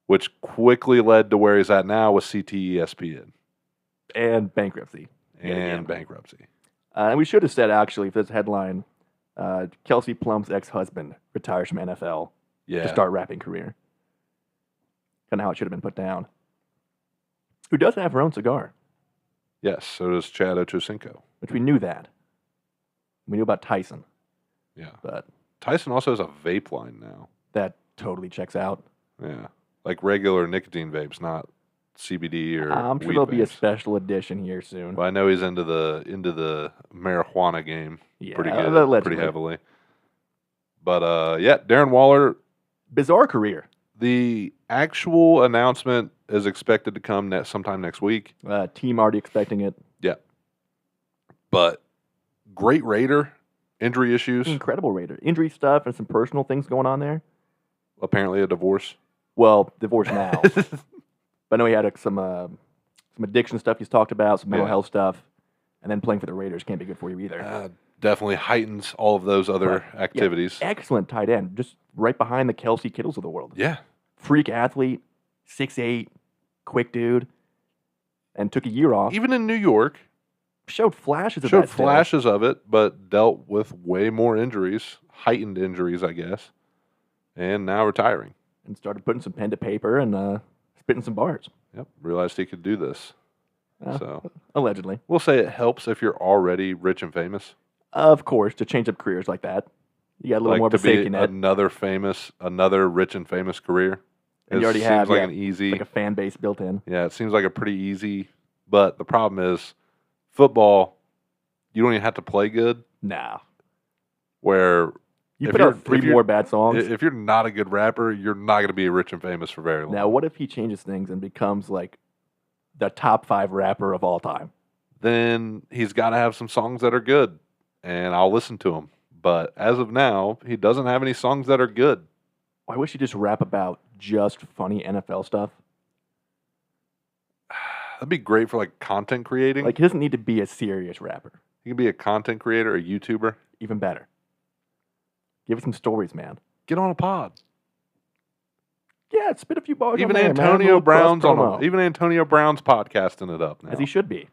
which quickly led to where he's at now with CTE ESPN And bankruptcy. and bankruptcy. And we should have said, actually, for this headline, Kelsey Plum's ex-husband retires from NFL Yeah. to start rapping career. Kind of how it should have been put down. Who does have her own cigar, Yes, so does Chad Ochocinco. which we knew that. We knew about Tyson, Yeah. but Tyson also has a vape line now. that totally checks out. Yeah. Like regular nicotine vapes, not CBD or I'm sure weed there'll be a vapes. special edition here soon. Well, I know he's into the marijuana game Yeah, pretty good, allegedly. pretty heavily. But yeah, Darren Waller, Bizarre career. the actual announcement is expected to come sometime next week. Team already expecting it. Yeah. But great Raider, injury issues, Incredible Raider. Injury stuff and some personal things going on there. apparently a divorce. Well, divorced now. But I know he had some addiction stuff he's talked about, some mental Yeah. health stuff. And then playing for the Raiders can't be good for you either. Definitely heightens all of those other But, activities. Yeah, excellent tight end. Just right behind the Kelsey Kittles of the world. Yeah. Freak athlete, 6'8", quick dude. And took a year off. Even in New York, Showed flashes of showed that still. flashes of it, but dealt with way more injuries, heightened injuries, I guess. And now retiring. And started putting some pen to paper and spitting some bars. Yep. Realized he could do this. Uh, So Allegedly. we'll say it helps if you're already rich and famous. Of course, to change up careers like that. You got a little more of a to be safety net. another rich and famous career. And you already seems have like yeah, an easy. like a fan base built in. Yeah, it seems like a pretty easy. But the problem is, football, you don't even have to play good. Nah. Where You If put you're- out three if you're- more bad songs. if you're not a good rapper, you're not going to be rich and famous for very long. Now, what if he changes things and becomes like the top 5 rapper of all time? Then he's got to have some songs that are good, and I'll listen to them. But as of now, he doesn't have any songs that are good. I wish he just rap about just funny NFL stuff. That'd be great for like content creating. Like, he doesn't need to be a serious rapper. He can be a content creator, a YouTuber. Even better. Give us some stories, man. Get on a pod. Yeah, spit a few bars. Even on there, man. A Antonio little Brown's on cross-promo. even Antonio Brown's podcasting it up now. As he should be. If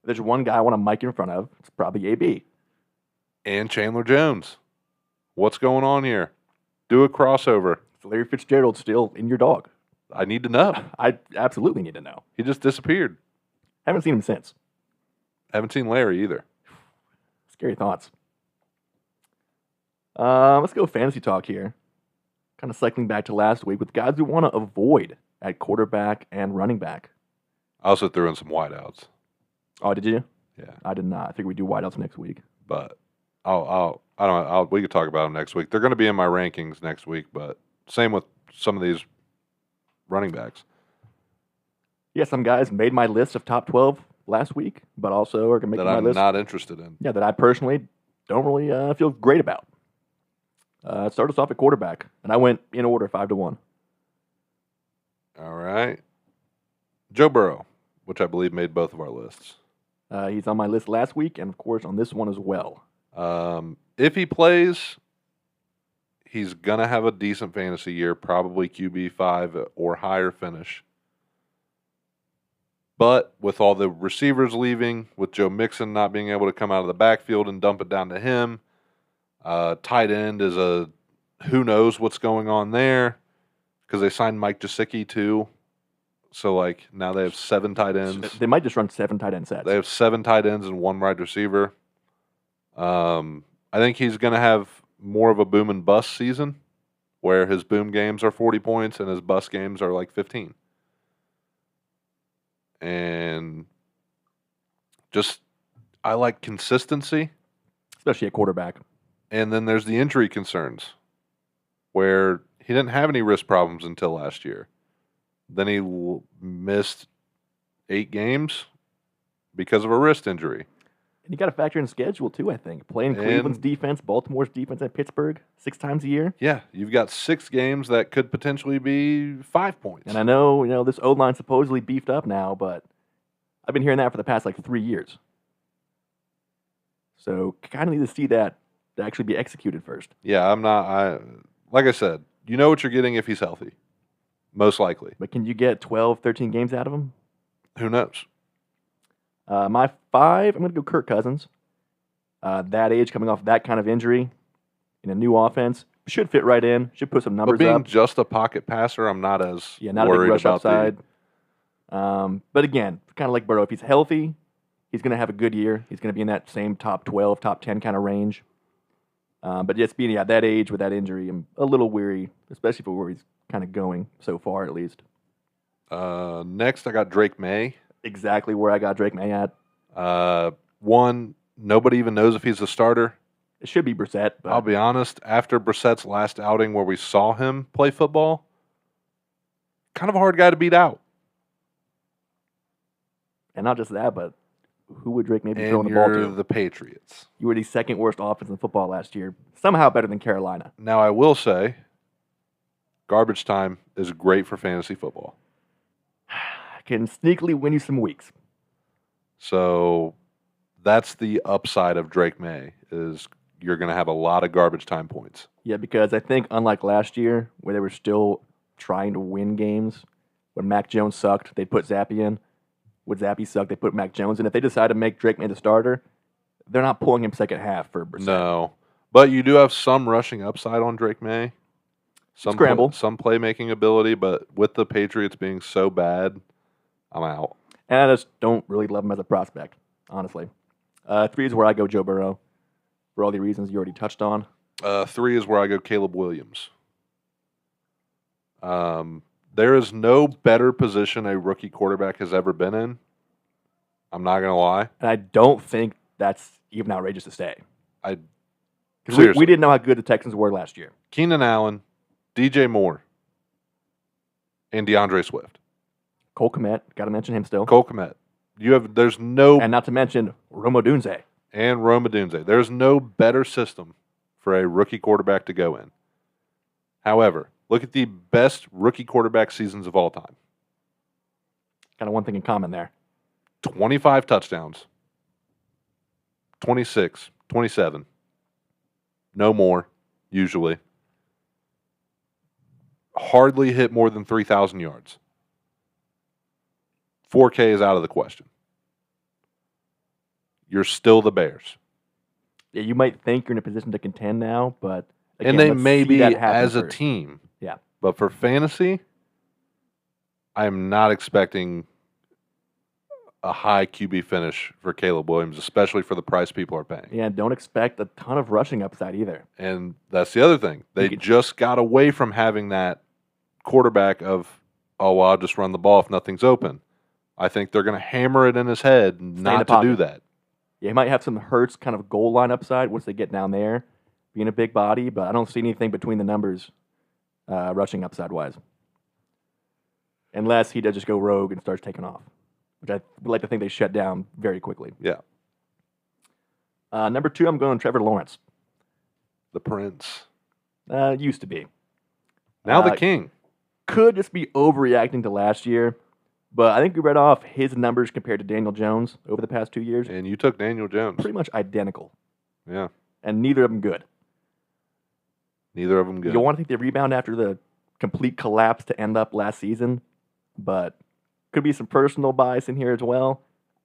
there's one guy I want a mic in front of, it's probably AB. And Chandler Jones. What's going on here? Do a crossover. Larry Fitzgerald still in your dog? I need to know. I absolutely need to know. He just disappeared. Haven't seen him since. Haven't seen Larry either. Scary thoughts. Let's go fantasy talk here. Kind of cycling back to last week with guys we want to avoid at quarterback and running back. I also threw in some wideouts. Oh, did you? Yeah, I did not. I think we do wideouts next week. but we could talk about them next week. They're going to be in my rankings next week, but same with some of these running backs. Yeah, some guys made my list of top 12 last week, but also are going to make That my I'm list. not interested in. Yeah, that I personally don't really feel great about. Start us off at quarterback, and I went in order 5-1. All right. Joe Burrow, which I believe made both of our lists. He's on my list last week, and of course on this one as well. If he plays, he's going to have a decent fantasy year, probably QB5 or higher finish. But with all the receivers leaving, with Joe Mixon not being able to come out of the backfield and dump it down to him, tight end is who knows what's going on there, because they signed Mike Gesicki too. So, now they have 7 tight ends. They might just run 7 tight end sets. They have 7 tight ends and 1 wide receiver. I think he's going to have more of a boom and bust season, where his boom games are 40 points and his bust games are 15. And I like consistency. Especially at quarterback. And then there's the injury concerns, where he didn't have any wrist problems until last year. Then he missed 8 games because of a wrist injury. And you got to factor in schedule too, I think. Playing Cleveland's defense, Baltimore's defense at Pittsburgh 6 times a year. Yeah, you've got 6 games that could potentially be 5 points. And I know, this O-line supposedly beefed up now, but I've been hearing that for the past 3 years. So kind of need to see that to actually be executed first. Yeah, like I said, you know what you're getting if he's healthy. Most likely. But can you get 12, 13 games out of him? Who knows? My 5, I'm going to go Kirk Cousins. That age, coming off that kind of injury in a new offense, should fit right in. Should put some numbers But being up. just a pocket passer, I'm not as not worried a big rush about upside. But again, kind of like Burrow, if he's healthy, he's going to have a good year. He's going to be in that same top 12, top 10 kind of range. But just being at that age with that injury, I'm a little weary, especially for where he's kind of going so far, at least. Next, I got Drake May. Exactly where I got Drake May at. One, nobody even knows if he's a starter. It should be Brissett. But I'll be honest, after Brissett's last outing where we saw him play football, kind of a hard guy to beat out. And not just that, but who would Drake May be And throwing the ball you're to? the Patriots. You were the second worst offense in football last year. Somehow better than Carolina. Now, I will say, garbage time is great for fantasy football. Can sneakily win you some weeks. So that's the upside of Drake May, is you're going to have a lot of garbage time points. Yeah, because I think unlike last year, where they were still trying to win games, when Mac Jones sucked, they'd put Zappy in. When Zappy sucked, they put Mac Jones in. If they decide to make Drake May the starter, they're not pulling him second half for Brissett. No, but you do have some rushing upside on Drake May. Some Scramble. some playmaking ability, but with the Patriots being so bad, I'm out. And I just don't really love him as a prospect, honestly. 3 is where I go Joe Burrow, for all the reasons you already touched on. 3 is where I go Caleb Williams. There is no better position a rookie quarterback has ever been in. I'm not going to lie. And I don't think that's even outrageous to say. Because Seriously. we didn't know how good the Texans were last year. Keenan Allen, DJ Moore, and DeAndre Swift. Cole Kmet, got to mention him still. Cole Kmet. There's no... And not to mention Rome Odunze. And Rome Odunze. There's no better system for a rookie quarterback to go in. However, look at the best rookie quarterback seasons of all time. Kind of one thing in common there. 25 touchdowns. 26, 27. No more, usually. Hardly hit more than 3,000 yards. 4K is out of the question. You're still the Bears. Yeah, you might think you're in a position to contend now, but again, And they let's may see be that happen as a first. team. Yeah. But for fantasy, I'm not expecting a high QB finish for Caleb Williams, especially for the price people are paying. Yeah, don't expect a ton of rushing upside either. And that's the other thing. They just got away from having that quarterback of, oh, well, I'll just run the ball if nothing's open. I think they're going to hammer it in his head not to do that. Yeah, he might have some Hurts kind of goal line upside once they get down there, being a big body, but I don't see anything between the numbers rushing upside-wise. Unless he does just go rogue and starts taking off, which I would like to think they shut down very quickly. Yeah. Number 2, I'm going Trevor Lawrence. The Prince. Used to be. Now the King. Could just be overreacting to last year, but I think we read off his numbers compared to Daniel Jones over the past 2 years. And you took Daniel Jones. Pretty much identical. Yeah. And neither of them good. Neither of them good. You want to think they rebound after the complete collapse to end up last season, but could be some personal bias in here as well.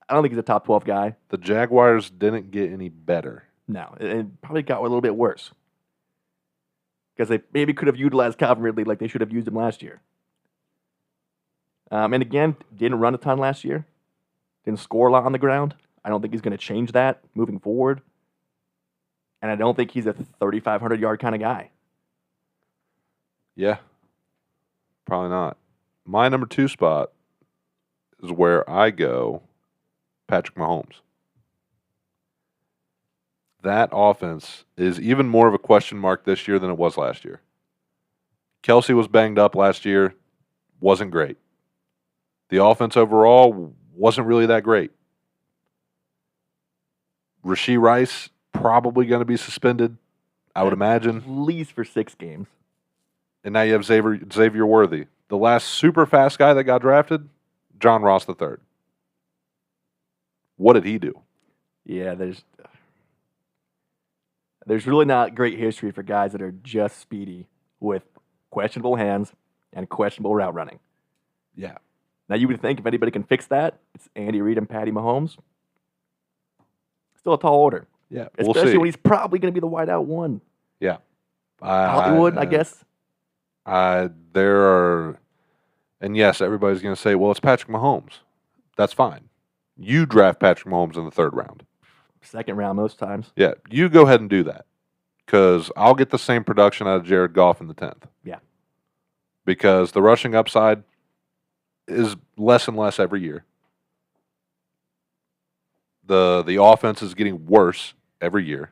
I don't think he's a top 12 guy. The Jaguars didn't get any better. No, it probably got a little bit worse. Because they maybe could have utilized Calvin Ridley like they should have used him last year. And again, didn't run a ton last year. Didn't score a lot on the ground. I don't think he's going to change that moving forward. And I don't think he's a 3,500-yard kind of guy. Yeah. Probably not. My number 2 spot is where I go Patrick Mahomes. That offense is even more of a question mark this year than it was last year. Kelsey was banged up last year. Wasn't great. The offense overall wasn't really that great. Rashee Rice probably going to be suspended, I would imagine. At least for 6 games. And now you have Xavier Worthy. The last super fast guy that got drafted, John Ross III. What did he do? Yeah, there's really not great history for guys that are just speedy with questionable hands and questionable route running. Yeah. Now, you would think if anybody can fix that, it's Andy Reid and Patty Mahomes. Still a tall order. Yeah, especially when he's probably going to be the wideout one. Yeah. Hollywood, I guess. There are, and yes, everybody's going to say, well, it's Patrick Mahomes. That's fine. You draft Patrick Mahomes in the 3rd round. 2nd round most times. Yeah, you go ahead and do that. Because I'll get the same production out of Jared Goff in the 10th. Yeah. Because the rushing upside is less and less every year. The offense is getting worse every year.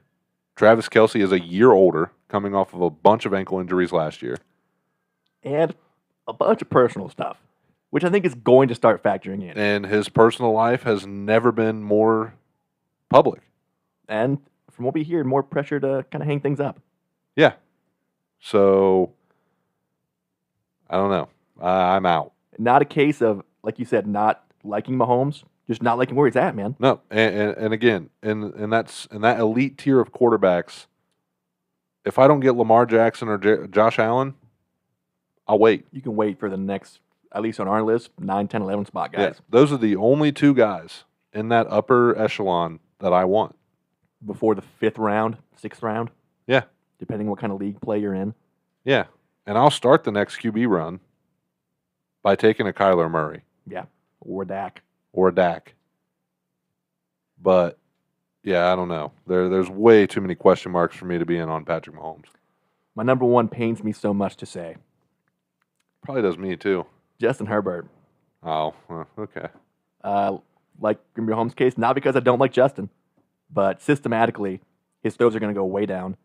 Travis Kelce is a year older, coming off of a bunch of ankle injuries last year. And a bunch of personal stuff, which I think is going to start factoring in. And his personal life has never been more public. And from what we hear, more pressure to kind of hang things up. Yeah. So, I don't know. I'm out. Not a case of, like you said, not liking Mahomes, just not liking where he's at, man. No, and again, in that elite tier of quarterbacks, if I don't get Lamar Jackson or Josh Allen, I'll wait. You can wait for the next, at least on our list, 9, 10, 11 spot guys. Yeah, those are the only 2 guys in that upper echelon that I want. Before the 5th round, 6th round? Yeah. Depending what kind of league play you're in. Yeah, and I'll start the next QB run by taking a Kyler Murray. Yeah, or Dak. But, yeah, I don't know. There's way too many question marks for me to be in on Patrick Mahomes. My number 1 pains me so much to say. Probably does me, too. Justin Herbert. Oh, okay. Like in Mahomes' case, not because I don't like Justin, but systematically, his throws are going to go way down.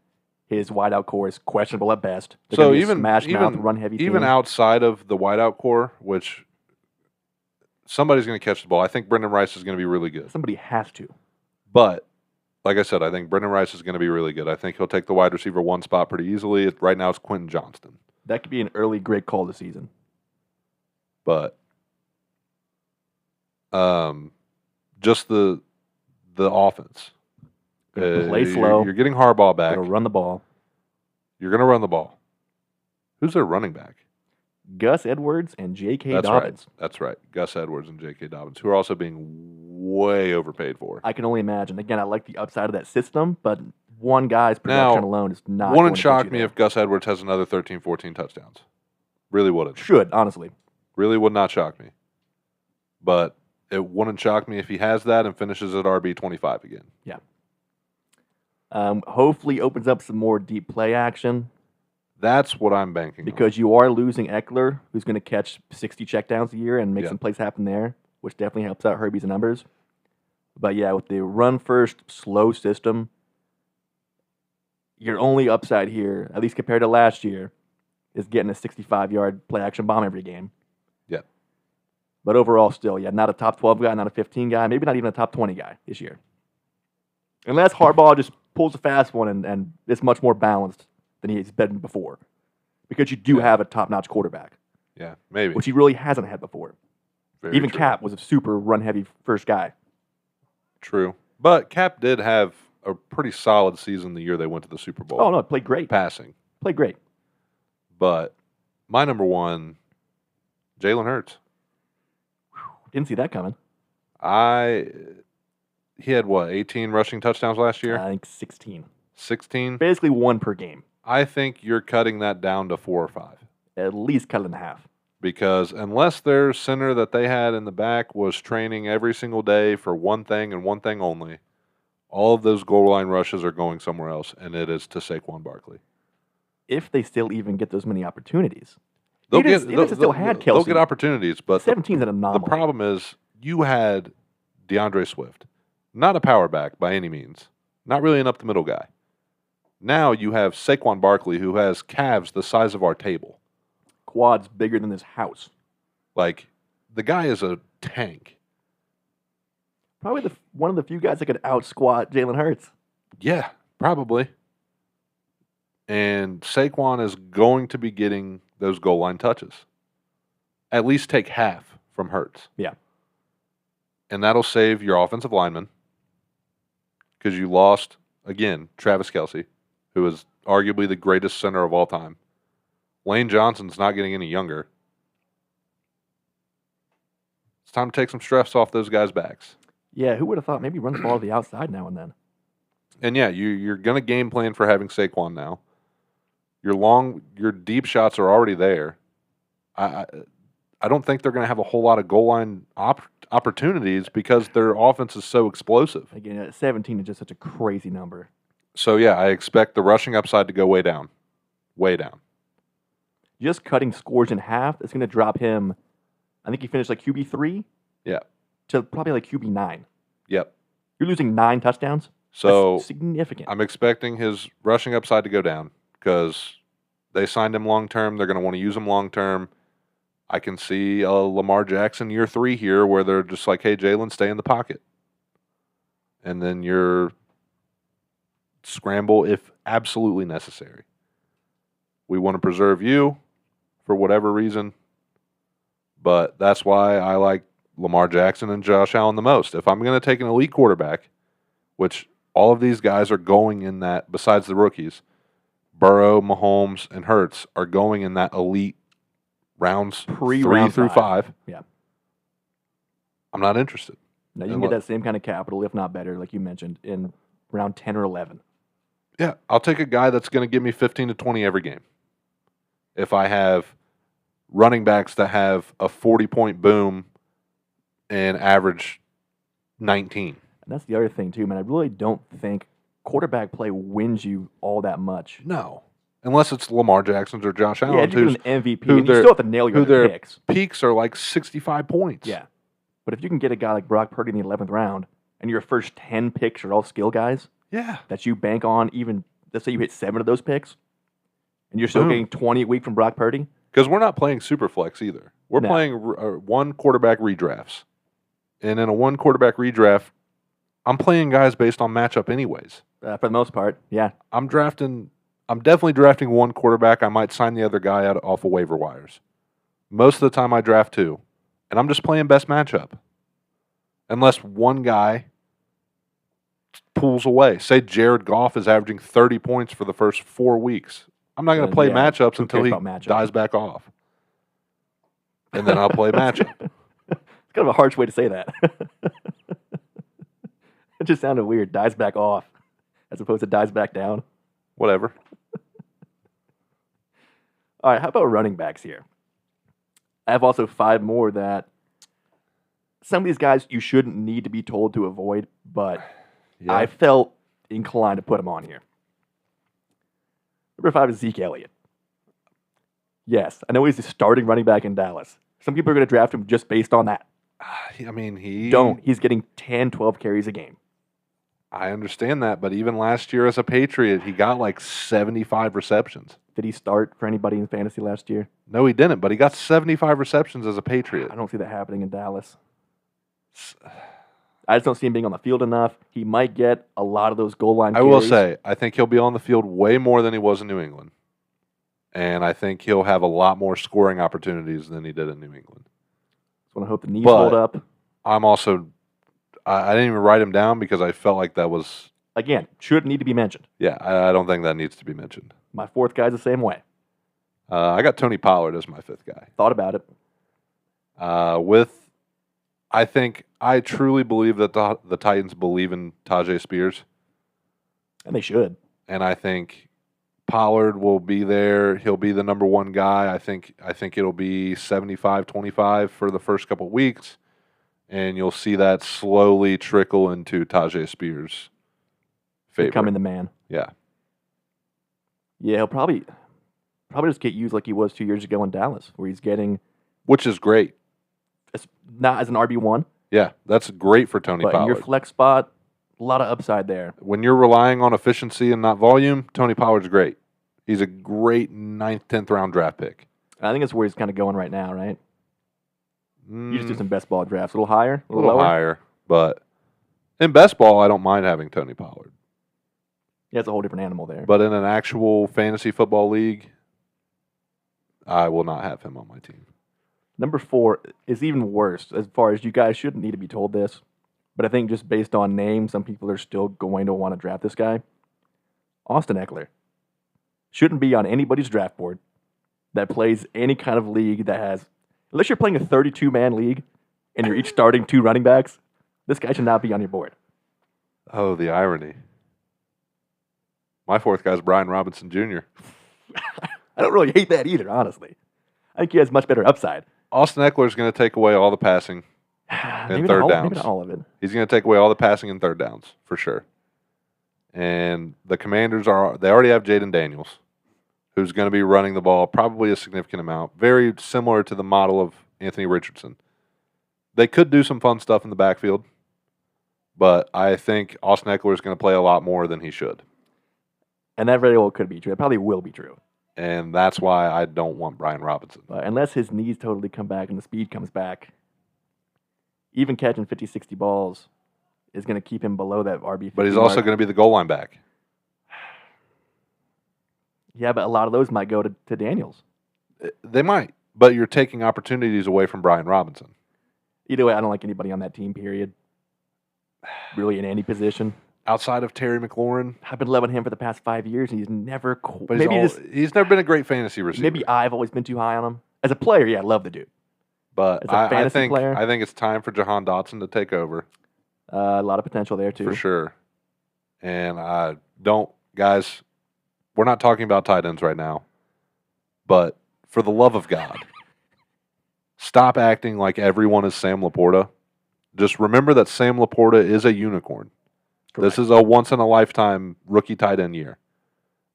His wideout core is questionable at best. They're So even smash-mouth, run-heavy even team. outside of the wideout core, which somebody's going to catch the ball. I think Brendan Rice is going to be really good. Somebody has to. But, like I said, I think Brendan Rice is going to be really good. I think he'll take the wide receiver 1 spot pretty easily. Right now it's Quentin Johnston. That could be an early great call this season. But just the offense. Play slow. You're getting Harbaugh back. Gonna run the ball. You're going to run the ball. Who's their running back? Gus Edwards and J.K. That's Dobbins. Right. That's right. Gus Edwards and J.K. Dobbins, who are also being way overpaid for. I can only imagine. Again, I like the upside of that system, but one guy's production alone is not. Wouldn't shock me if Gus Edwards has another 13, 14 touchdowns. Really wouldn't. Should, honestly. Really would not shock me. But it wouldn't shock me if he has that and finishes at RB25 again. Yeah. Hopefully opens up some more deep play action. That's what I'm banking on. Because you are losing Eckler, who's going to catch 60 checkdowns a year and make some plays happen there, which definitely helps out Herbie's numbers. But yeah, with the run-first, slow system, your only upside here, at least compared to last year, is getting a 65-yard play-action bomb every game. Yeah. But overall, still, not a top 12 guy, not a 15 guy, maybe not even a top 20 guy this year. Unless Harbaugh just pulls a fast one and is much more balanced than he's been before. Because you do have a top-notch quarterback. Yeah, maybe. Which he really hasn't had before. Even true. Cap was a super run-heavy first guy. True. But Cap did have a pretty solid season the year they went to the Super Bowl. Oh, no, played great. Passing. Played great. But my number one, Jalen Hurts. Didn't see that coming. He had, 18 rushing touchdowns last year? I think 16. 16? Basically one per game. I think you're cutting that down to 4 or 5. At least cut it in half. Because unless their center that they had in the back was training every single day for one thing and one thing only, all of those goal line rushes are going somewhere else, and it is to Saquon Barkley. If they still even get those many opportunities. They'll Kelsey. get opportunities, but 17's an anomaly. The problem is you had DeAndre Swift, not a power back by any means, not really an up-the-middle guy. Now you have Saquon Barkley, who has calves the size of our table. Quads bigger than this house. Like, the guy is a tank. Probably one of the few guys that could out-squat Jalen Hurts. Yeah, probably. And Saquon is going to be getting those goal line touches. At least take half from Hurts. Yeah. And that'll save your offensive lineman. Because you lost, again, Travis Kelce, who is arguably the greatest center of all time. Lane Johnson's not getting any younger. It's time to take some stress off those guys' backs. Yeah, who would have thought maybe run the ball to the outside now and then? And yeah, you're going to game plan for having Saquon now. Your deep shots are already there. I don't think they're going to have a whole lot of goal line opportunities because their offense is so explosive. Again, 17 is just such a crazy number. So yeah, I expect the rushing upside to go way down. Way down. Just cutting scores in half, it's going to drop him, I think he finished like QB3. Yeah. To probably like QB9. Yep. You're losing 9 touchdowns? So that's significant. I'm expecting his rushing upside to go down because they signed him long-term. They're going to want to use him long-term. I can see a Lamar Jackson year 3 here where they're just like, hey, Jalen, stay in the pocket. And then you're scramble if absolutely necessary. We want to preserve you for whatever reason, but that's why I like Lamar Jackson and Josh Allen the most. If I'm going to take an elite quarterback, which all of these guys are going in that, besides the rookies, Burrow, Mahomes, and Hurts are going in that elite rounds 3 through 5. Yeah. I'm not interested. Now, you can get that same kind of capital, if not better, like you mentioned, in round 10 or 11. Yeah, I'll take a guy that's going to give me 15 to 20 every game. If I have running backs that have a 40-point boom and average 19. And that's the other thing, too, man. I really don't think quarterback play wins you all that much. No. Unless it's Lamar Jackson's or Josh Allen. Yeah, you're an MVP, and you still have to nail your other picks. Peaks are like 65 points. Yeah. But if you can get a guy like Brock Purdy in the 11th round, and your first 10 picks are all skill guys, that you bank on, even, let's say you hit 7 of those picks, and you're still getting 20 a week from Brock Purdy. Because we're not playing super flex either. We're playing one quarterback redrafts. And in a one quarterback redraft, I'm playing guys based on matchup anyways. For the most part, yeah. I'm definitely drafting one quarterback. I might sign the other guy out off of waiver wires. Most of the time I draft 2. And I'm just playing best matchup. Unless one guy pulls away. Say Jared Goff is averaging 30 points for the first 4 weeks. I'm not going to play matchups until he dies back off. And then I'll play matchup. It's kind of a harsh way to say that. It just sounded weird. Dies back off as opposed to dies back down. Whatever. All right, how about running backs here? I have also 5 more that some of these guys you shouldn't need to be told to avoid, but Yeah. I felt inclined to put him on here. Number 5 is Zeke Elliott. Yes, I know he's the starting running back in Dallas. Some people are going to draft him just based on that. I mean, He's getting 10, 12 carries a game. I understand that, but even last year as a Patriot, he got like 75 receptions. Did he start for anybody in fantasy last year? No, he didn't, but he got 75 receptions as a Patriot. I don't see that happening in Dallas. I just don't see him being on the field enough. He might get a lot of those goal line carries. I will say, I think he'll be on the field way more than he was in New England. And I think he'll have a lot more scoring opportunities than he did in New England. Just want to hope the knees hold up. I'm also, I didn't even write him down because I felt like that was... Again, should need to be mentioned. Yeah, I don't think that needs to be mentioned. My 4th guy's the same way. I got Tony Pollard as my 5th guy. Thought about it. I truly believe that the Titans believe in Tajay Spears. And they should. And I think Pollard will be there. He'll be the number 1 guy. I think it'll be 75-25 for the first couple of weeks. And you'll see that slowly trickle into Tajay Spears' favor. Becoming the man. Yeah. Yeah, he'll probably just get used like he was 2 years ago in Dallas, where he's getting... Which is great. Not as an RB1. Yeah, that's great for Tony But Pollard. in your flex spot, a lot of upside there. When you're relying on efficiency and not volume, Tony Pollard's great. He's a great 9th, 10th round draft pick. I think that's where he's kind of going right now, right? You just do some best ball drafts. A little higher? A little higher. But in best ball, I don't mind having Tony Pollard. Yeah, it's a whole different animal there. But in an actual fantasy football league, I will not have him on my team. Number 4 is even worse, as far as you guys shouldn't need to be told this. But I think just based on name, some people are still going to want to draft this guy. Austin Eckler. Shouldn't be on anybody's draft board that plays any kind of league that has... Unless you're playing a 32-man league and you're each starting 2 running backs, this guy should not be on your board. Oh, the irony. My 4th guy is Brian Robinson Jr. I don't really hate that either, honestly. I think he has much better upside. Austin Eckler is going to take away all the passing and third downs. Maybe not all of it. He's going to take away all the passing and third downs, for sure. And the Commanders they already have Jaden Daniels, who's going to be running the ball probably a significant amount, very similar to the model of Anthony Richardson. They could do some fun stuff in the backfield, but I think Austin Eckler is going to play a lot more than he should. And that very well could be true. It probably will be true. And that's why I don't want Brian Robinson. But unless his knees totally come back and the speed comes back, even catching 50, 60 balls is going to keep him below that RB50 But he's also going to be the goal line back. Yeah, but a lot of those might go to Daniels. They might, but you're taking opportunities away from Brian Robinson. Either way, I don't like anybody on that team, period. Really in any position. Outside of Terry McLaurin. I've been loving him for the past 5 years, and he's never... But he's never been a great fantasy receiver. Maybe I've always been too high on him. As a player, yeah, I love the dude. But As a fantasy player, I think it's time for Jahan Dotson to take over. A lot of potential there, too. For sure. And guys, we're not talking about tight ends right now. But for the love of God, stop acting like everyone is Sam Laporta. Just remember that Sam Laporta is a unicorn. Correct. This is a once-in-a-lifetime rookie tight end year.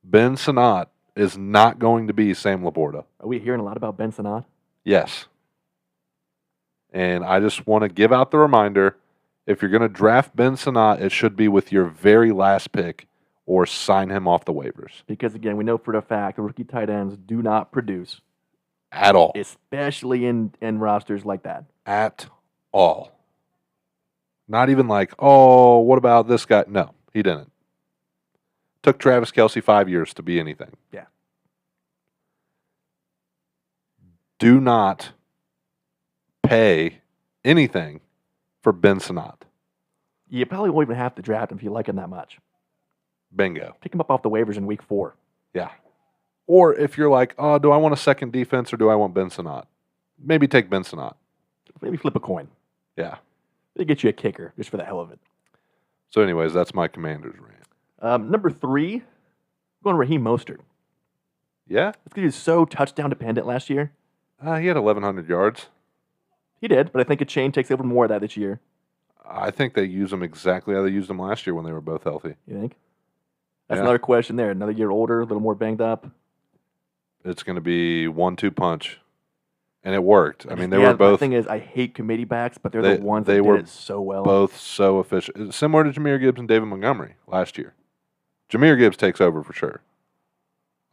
Ben Sinnott is not going to be Sam Laporta. Are we hearing a lot about Ben Sinnott? Yes. And I just want to give out the reminder, if you're going to draft Ben Sinnott, it should be with your very last pick or sign him off the waivers. Because, again, we know for a fact the rookie tight ends do not produce. At all. Especially in rosters like that. At all. Not even like, oh, what about this guy? No, he didn't. Took Travis Kelce 5 years to be anything. Yeah. Do not pay anything for Ben Sinnott. You probably won't even have to draft him if you like him that much. Bingo. Pick him up off the waivers in week 4. Yeah. Or if you're like, oh, do I want a second defense or do I want Ben Sinnott? Maybe take Ben Sinnott. Maybe flip a coin. Yeah. They get you a kicker just for the hell of it. So, anyways, that's my Commanders rant. Number 3, going Raheem Mostert. Yeah? This guy was so touchdown dependent last year. He had 1,100 yards. He did, but I think a chain takes over more of that this year. I think they use him exactly how they used him last year when they were both healthy. You think? That's Yeah. another question there. Another year older, a little more banged up. It's going to be 1-2 punch. And it worked. I mean, they Yeah, were both The thing is, I hate committee backs, but they're the ones that were did it so well. both so efficient. Similar to Jahmyr Gibbs and David Montgomery last year. Jahmyr Gibbs takes over for sure.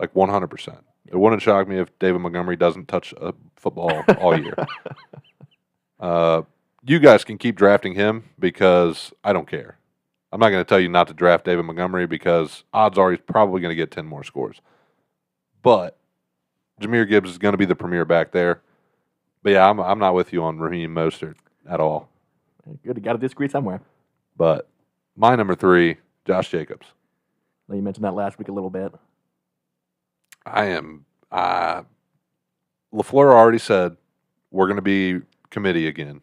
Like 100%. It wouldn't shock me if David Montgomery doesn't touch a football all year. You guys can keep drafting him because I don't care. I'm not going to tell you not to draft David Montgomery because odds are he's probably going to get 10 more scores. But Jahmyr Gibbs is going to be the premier back there. But yeah, I'm not with you on Raheem Mostert at all. Good, you got to disagree somewhere. But my number 3, Josh Jacobs. Well, you mentioned that last week a little bit. I am. LaFleur already said we're going to be committee again.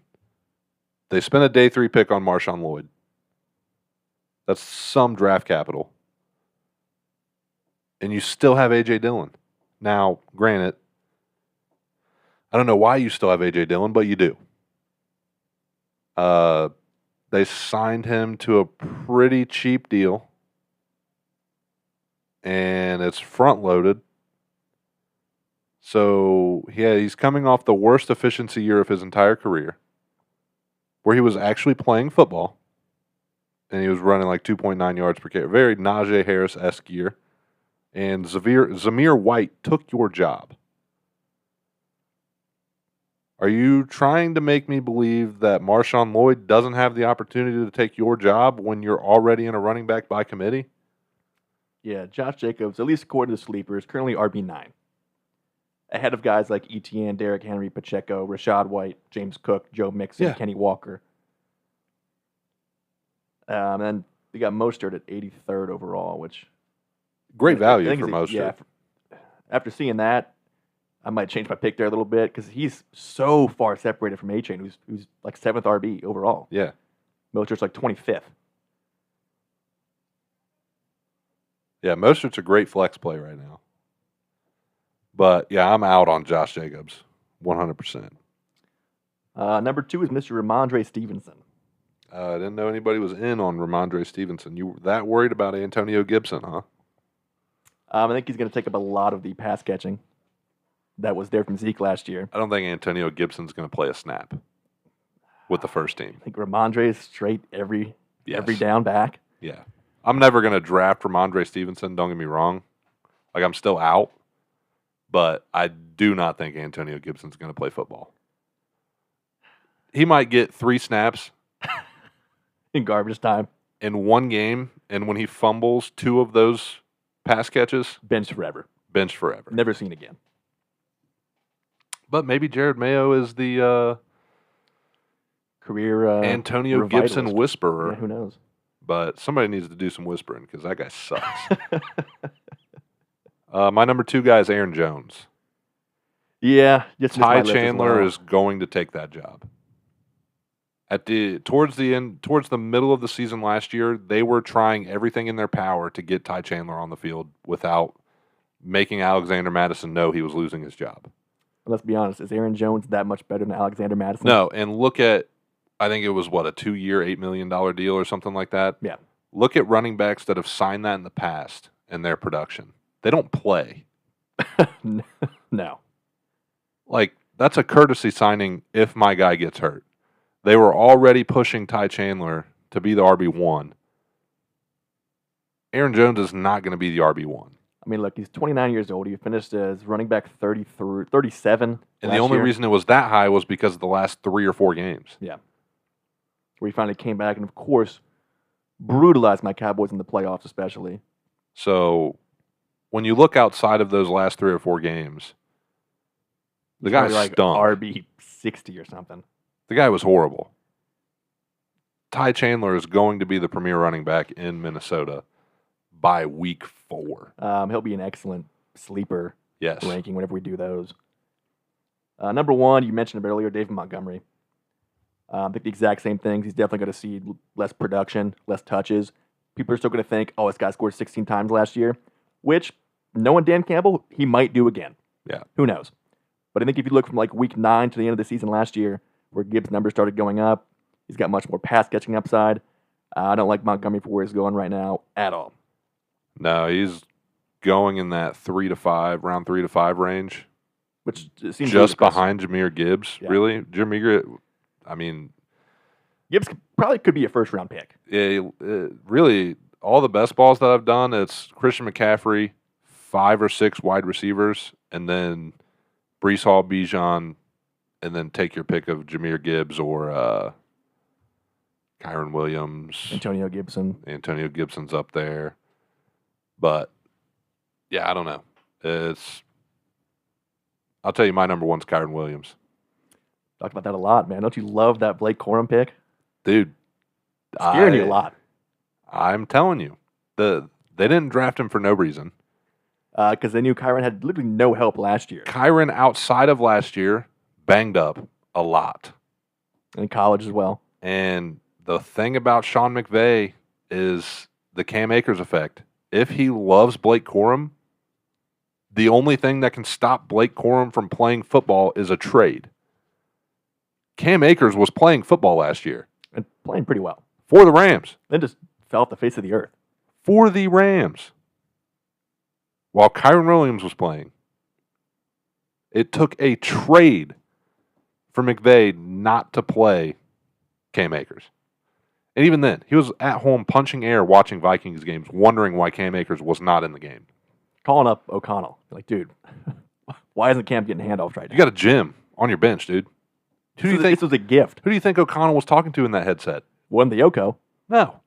They spent a day 3 pick on Marshawn Lloyd. That's some draft capital. And you still have A.J. Dillon. Now, granted, I don't know why you still have A.J. Dillon, but you do. They signed him to a pretty cheap deal. And it's front-loaded. So, he's coming off the worst efficiency year of his entire career, where he was actually playing football, and he was running like 2.9 yards per carry. Very Najee Harris-esque year. And Zamir White took your job. Are you trying to make me believe that Marshawn Lloyd doesn't have the opportunity to take your job when you're already in a running back by committee? Yeah, Josh Jacobs, at least according to Sleeper, is currently RB9. Ahead of guys like Etienne, Derrick Henry, Pacheco, Rashad White, James Cook, Joe Mixon, Yeah. Kenny Walker. And they got Mostert at 83rd overall, which... Great I value think for is- Mostert. After seeing that, I might change my pick there a little bit because he's so far separated from A-Chain, who's like 7th RB overall. Yeah. Mostert's like 25th. Yeah, Mostert's a great flex play right now. But, yeah, I'm out on Josh Jacobs, 100%. Number 2 is Mr. Ramondre Stevenson. I didn't know anybody was in on Ramondre Stevenson. You were that worried about Antonio Gibson, huh? I think he's going to take up a lot of the pass catching that was there from Zeke last year. I don't think Antonio Gibson's going to play a snap with the first team. I think Ramondre is straight every down back. Yeah. I'm never going to draft Ramondre Stevenson, don't get me wrong. Like, I'm still out. But I do not think Antonio Gibson's going to play football. He might get 3 snaps In garbage time. in one game, and when he fumbles 2 of those pass catches, Benched forever. benched forever. Never seen again. But maybe Jared Mayo is the Career Antonio revitalist. Gibson whisperer. Yeah, who knows? But somebody needs to do some whispering because that guy sucks. My number 2 guy is Aaron Jones. Yeah. Just missed my Ty list as Chandler well. is going to take that job. Towards the middle of the season last year, they were trying everything in their power to get Ty Chandler on the field without making Alexander Madison know he was losing his job. Let's be honest. Is Aaron Jones that much better than Alexander Madison? No, and look at, I think it was, a 2-year, $8 million deal or something like that? Yeah. Look at running backs that have signed that in the past and their production. They don't play. No. Like, that's a courtesy signing if my guy gets hurt. They were already pushing Ty Chandler to be the RB1. Aaron Jones is not going to be the RB1. I mean, look, he's 29 years old. He finished as running back 37. And the only reason it was that high was because of the last 3 or 4 games. Yeah. Where he finally came back and, of course, brutalized my Cowboys in the playoffs, especially. So, when you look outside of those last 3 or 4 games, the guy Probably stunk. RB 60 or something. The guy was horrible. Ty Chandler is going to be the premier running back in Minnesota by week 4. He'll be an excellent sleeper Yes. ranking whenever we do those. Number 1, you mentioned it earlier, David Montgomery. I think the exact same things. He's definitely going to see less production, less touches. People are still going to think, oh, this guy scored 16 times last year, which, knowing Dan Campbell, he might do again. Yeah. Who knows? But I think if you look from like week 9 to the end of the season last year, where Gibbs' numbers started going up, he's got much more pass catching upside. I don't like Montgomery for where he's going right now at all. No, he's going in that round 3 to 5 range. Which seems just behind Jahmyr Gibbs, Yeah. really. Jahmyr, I mean, Gibbs probably could be a first-round pick. really, all the best balls that I've done, it's Christian McCaffrey, 5 or 6 wide receivers, and then Brees Hall, Bijan, and then take your pick of Jahmyr Gibbs or Kyron Williams. Antonio Gibson. Antonio Gibson's up there. But, yeah, I don't know. I'll tell you my number one's Kyron Williams. Talked about that a lot, man. Don't you love that Blake Corum pick? Dude. Scaring you a lot. I'm telling you. They didn't draft him for no reason. Because they knew Kyron had literally no help last year. Kyron, outside of last year, banged up a lot. In college as well. And the thing about Sean McVay is the Cam Akers effect. If he loves Blake Corum, the only thing that can stop Blake Corum from playing football is a trade. Cam Akers was playing football last year. And playing pretty well. For the Rams. Then just fell off the face of the earth. For the Rams. While Kyron Williams was playing. It took a trade for McVay not to play Cam Akers. And even then, he was at home punching air watching Vikings games, wondering why Cam Akers was not in the game. Calling up O'Connell. Like, dude, why isn't Cam getting handoffs right now? You got a gym on your bench, dude. Who do you think this was a gift? Who do you think O'Connell was talking to in that headset? Wasn't the Yoko. No.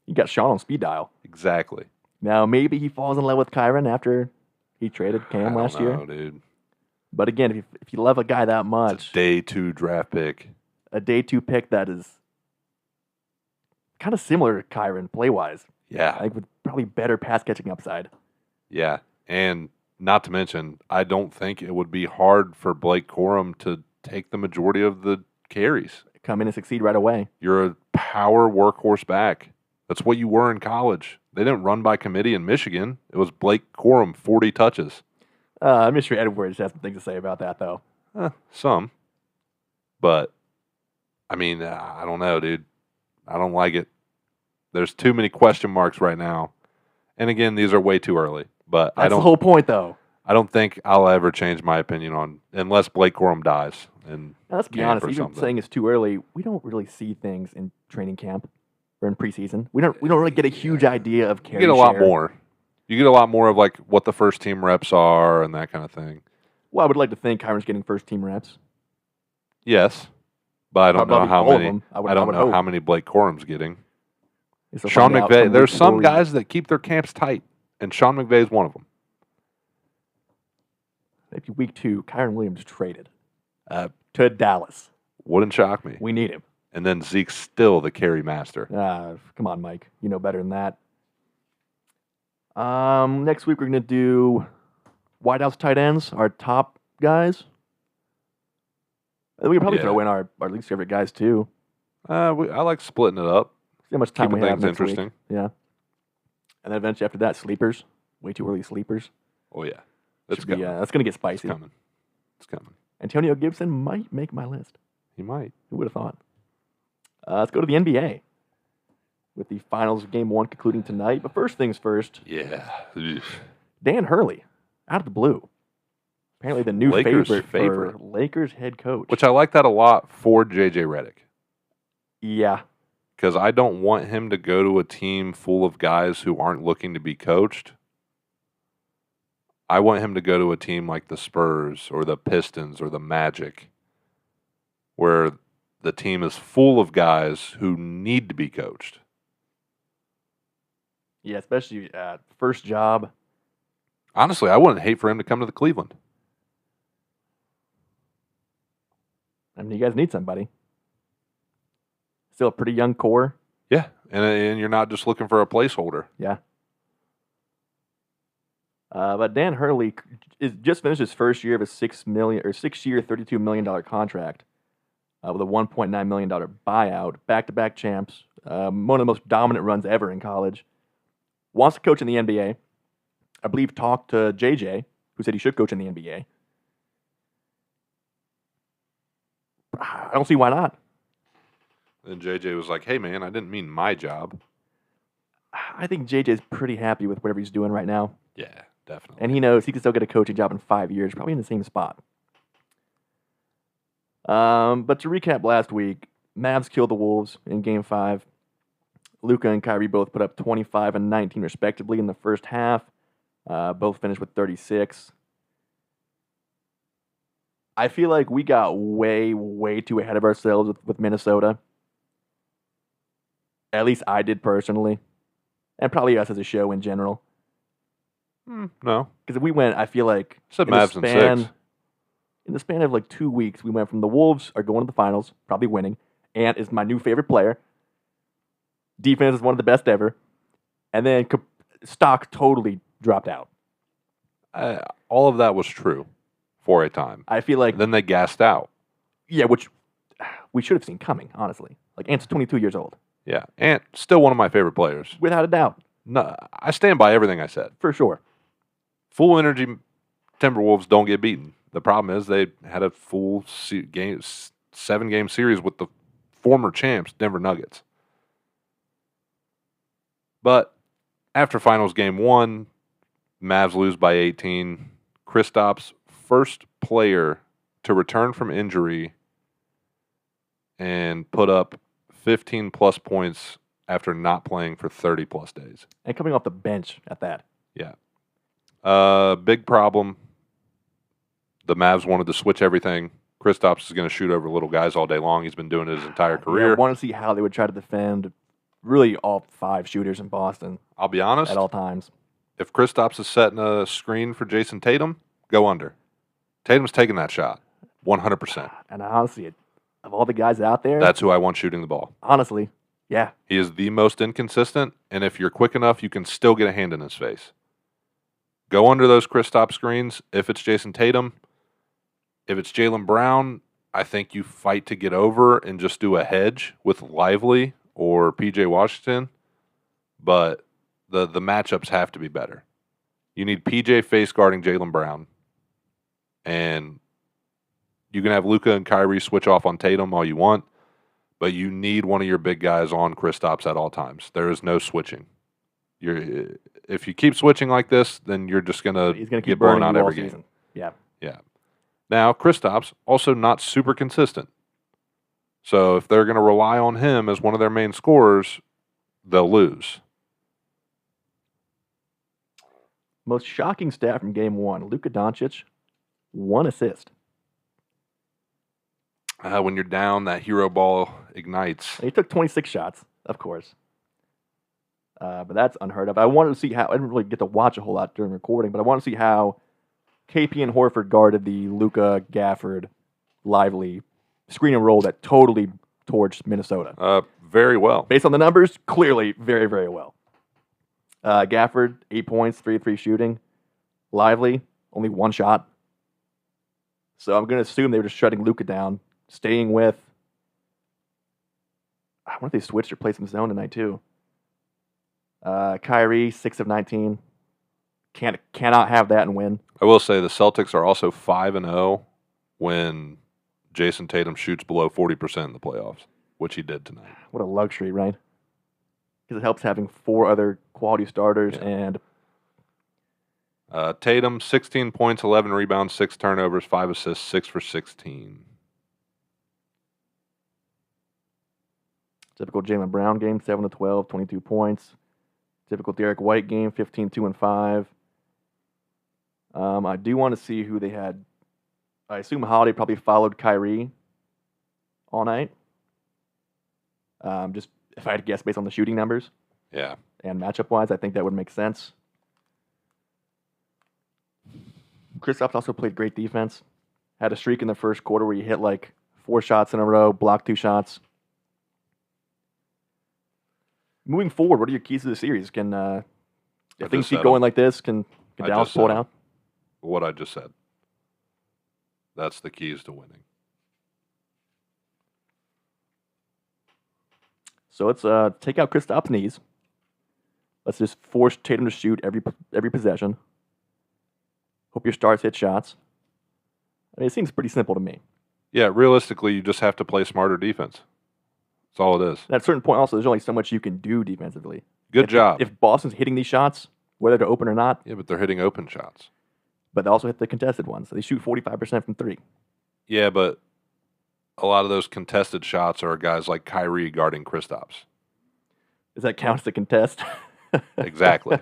He got Sean on speed dial. Exactly. Now, maybe he falls in love with Kyron after he traded Cam last year. Dude. But again, if you love a guy that much, It's a day 2 draft pick. a day 2 pick that is kind of similar to Kyron play-wise. Yeah. Like with probably better pass catching upside. Yeah. And not to mention, I don't think it would be hard for Blake Corum to take the majority of the carries. Come in and succeed right away. You're a power workhorse back. That's what you were in college. They didn't run by committee in Michigan. It was Blake Corum, 40 touches. I'm sure Edwards has some things to say about that, though. Some. But, I mean, I don't know, dude. I don't like it. There's too many question marks right now. And again, these are way too early. But That's the whole point, though. I don't think I'll ever change my opinion on, unless Blake Corum dies. And Now, let's be camp honest. or Even something. saying it's too early, we don't really see things in training camp or in preseason. We don't really get a huge idea of carry You get a lot share. more. You get a lot more of like what the first team reps are and that kind of thing. Well, I would like to think Kyron's getting first team reps. Yes, but I don't know Probably how all of many. them. I don't would know hope. how many Blake Corum's getting. It's a Sean find out McVay. from There's week some 4. guys that keep their camps tight, and Sean McVay is one of them. Maybe week 2, Kyron Williams traded to Dallas. Wouldn't shock me. We need him. And then Zeke's still the carry master. Come on, Mike. You know better than that. Next week we're going to do White House tight ends, our top guys. We can probably throw in our least favorite guys too. I like splitting it up, See how much time keeping we have things next week. interesting. Yeah. And then eventually after that, sleepers. Way too early sleepers. Oh yeah, that's Should be, coming. that's going to get spicy. It's coming. It's coming. Antonio Gibson might make my list. He might. Who would have thought? Let's go to the NBA with the finals of Game 1 concluding tonight. But first things first, Yeah. Ugh. Dan Hurley, out of the blue. Apparently the new Lakers' favorite favorite. for Lakers head coach. Which I like that a lot for JJ Redick. Yeah. Because I don't want him to go to a team full of guys who aren't looking to be coached. I want him to go to a team like the Spurs or the Pistons or the Magic, where the team is full of guys who need to be coached. Yeah, especially first job. Honestly, I wouldn't hate for him to come to the Cleveland. I mean, you guys need somebody. Still a pretty young core. Yeah, and you're not just looking for a placeholder. Yeah. But Dan Hurley just finished his first year of a $6 year, $32 million contract with a $1.9 million buyout. Back-to-back champs. One of the most dominant runs ever in college. Wants to coach in the NBA. I believe talked to JJ, who said he should coach in the NBA. I don't see why not. And JJ was like, hey, man, I didn't mean my job. I think JJ's pretty happy with whatever he's doing right now. Yeah, definitely. And he knows he can still get a coaching job in 5 years, probably in the same spot. But to recap last week, Mavs killed the Wolves in Game 5. Luka and Kyrie both put up 25 and 19 respectively in the first half. Both finished with 36. I feel like we got way, way too ahead of ourselves with Minnesota. At least I did personally. And probably us as a show in general. No. Because we went, I feel like, Said Mavs in 6. in the span of like 2 weeks, we went from the Wolves are going to the finals, probably winning. Ant is my new favorite player. Defense is one of the best ever. And then stock totally dropped out. All of that was true for a time. I feel like... Then they gassed out. Yeah, which we should have seen coming, honestly. Like, Ant's 22 years old. Yeah. Ant, still one of my favorite players. Without a doubt. No, I stand by everything I said. For sure. Full energy Timberwolves don't get beaten. The problem is they had a full 7-game series with the former champs, Denver Nuggets. But after finals game 1, Mavs lose by 18. Kristaps, first player to return from injury and put up 15-plus points after not playing for 30-plus days. And coming off the bench at that. Yeah. Big problem. The Mavs wanted to switch everything. Kristaps is going to shoot over little guys all day long. He's been doing it his entire career. Yeah, I want to see how they would try to defend really all 5 shooters in Boston. I'll be honest. At all times. If Kristaps is setting a screen for Jason Tatum, go under. Tatum's taking that shot, 100%. And honestly, of all the guys out there, That's who I want shooting the ball. honestly, yeah. He is the most inconsistent, and if you're quick enough, you can still get a hand in his face. Go under those Kristaps screens if it's Jason Tatum. If it's Jaylen Brown, I think you fight to get over and just do a hedge with Lively or P.J. Washington. But the matchups have to be better. You need P.J. face guarding Jaylen Brown. And you can have Luka and Kyrie switch off on Tatum all you want, but you need one of your big guys on Kristaps at all times. There is no switching. If you keep switching like this, then you're just going to get blown out every game. Yeah. Yeah. Now, Kristaps also not super consistent. So if they're going to rely on him as one of their main scorers, they'll lose. Most shocking stat from Game 1, Luka Doncic, 1 assist. When you're down, that hero ball ignites. And he took 26 shots, of course. But that's unheard of. I wanted to see how, I didn't really get to watch a whole lot during recording, but I wanted to see how KP and Horford guarded the Luka, Gafford, Lively screen and roll that totally torched Minnesota. Very well. Based on the numbers, clearly very, very well. Gafford, 8 points, 3-3 shooting. Lively, only 1 shot. So I'm going to assume they were just shutting Luka down, staying with... I wonder if they switched or played some zone tonight, too. Kyrie, 6 of 19. Cannot have that and win. I will say the Celtics are also 5-0 when Jason Tatum shoots below 40% in the playoffs, which he did tonight. What a luxury, right? Because it helps having 4 other quality starters and... Tatum, 16 points, 11 rebounds, 6 turnovers, 5 assists, 6 for 16. Typical Jaylen Brown game, 7 of 12, 22 points. Typical Derek White game, 15, 2, and 5. I do want to see who they had. I assume Holiday probably followed Kyrie all night. Just if I had to guess based on the shooting numbers. Yeah. And matchup-wise, I think that would make sense. Kristaps also played great defense. Had a streak in the first quarter where he hit like 4 shots in a row, blocked 2 shots. Moving forward, what are your keys to the series? Can if things keep going like this, can Dallas pull it out? What I just said. That's the keys to winning. So let's take out Kristaps' knees. Let's just force Tatum to shoot every possession. Hope your stars hit shots. I mean, it seems pretty simple to me. Yeah, realistically, you just have to play smarter defense. That's all it is. At a certain point, also, there's only so much you can do defensively. Good job. If Boston's hitting these shots, whether they're open or not, Yeah, but they're hitting open shots. but they also hit the contested ones. So they shoot 45% from three. Yeah, but a lot of those contested shots are guys like Kyrie guarding Kristaps. Does that count as a contest? Exactly.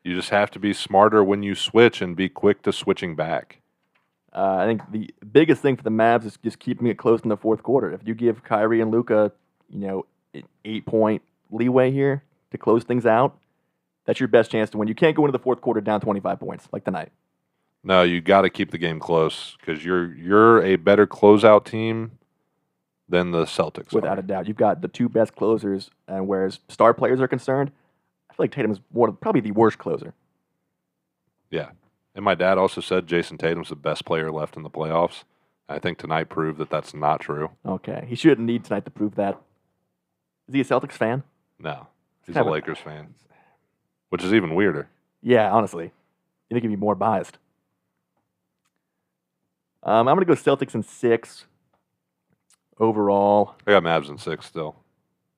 You just have to be smarter when you switch and be quick to switching back. I think the biggest thing for the Mavs is just keeping it close in the fourth quarter. If you give Kyrie and Luka, an 8-point leeway here to close things out, that's your best chance to win. You can't go into the fourth quarter down 25 points like tonight. No, you got to keep the game close because you're a better closeout team than the Celtics. Without a doubt. You've got the two best closers, and whereas star players are concerned, I feel like Tatum's probably the worst closer. Yeah. And my dad also said Jason Tatum's the best player left in the playoffs. I think tonight proved that that's not true. Okay. He shouldn't need tonight to prove that. Is he a Celtics fan? No. He's a Lakers fan, which is even weirder. Yeah, honestly. You think he'd be more biased. I'm going to go Celtics in 6 overall. I got Mavs in 6 still.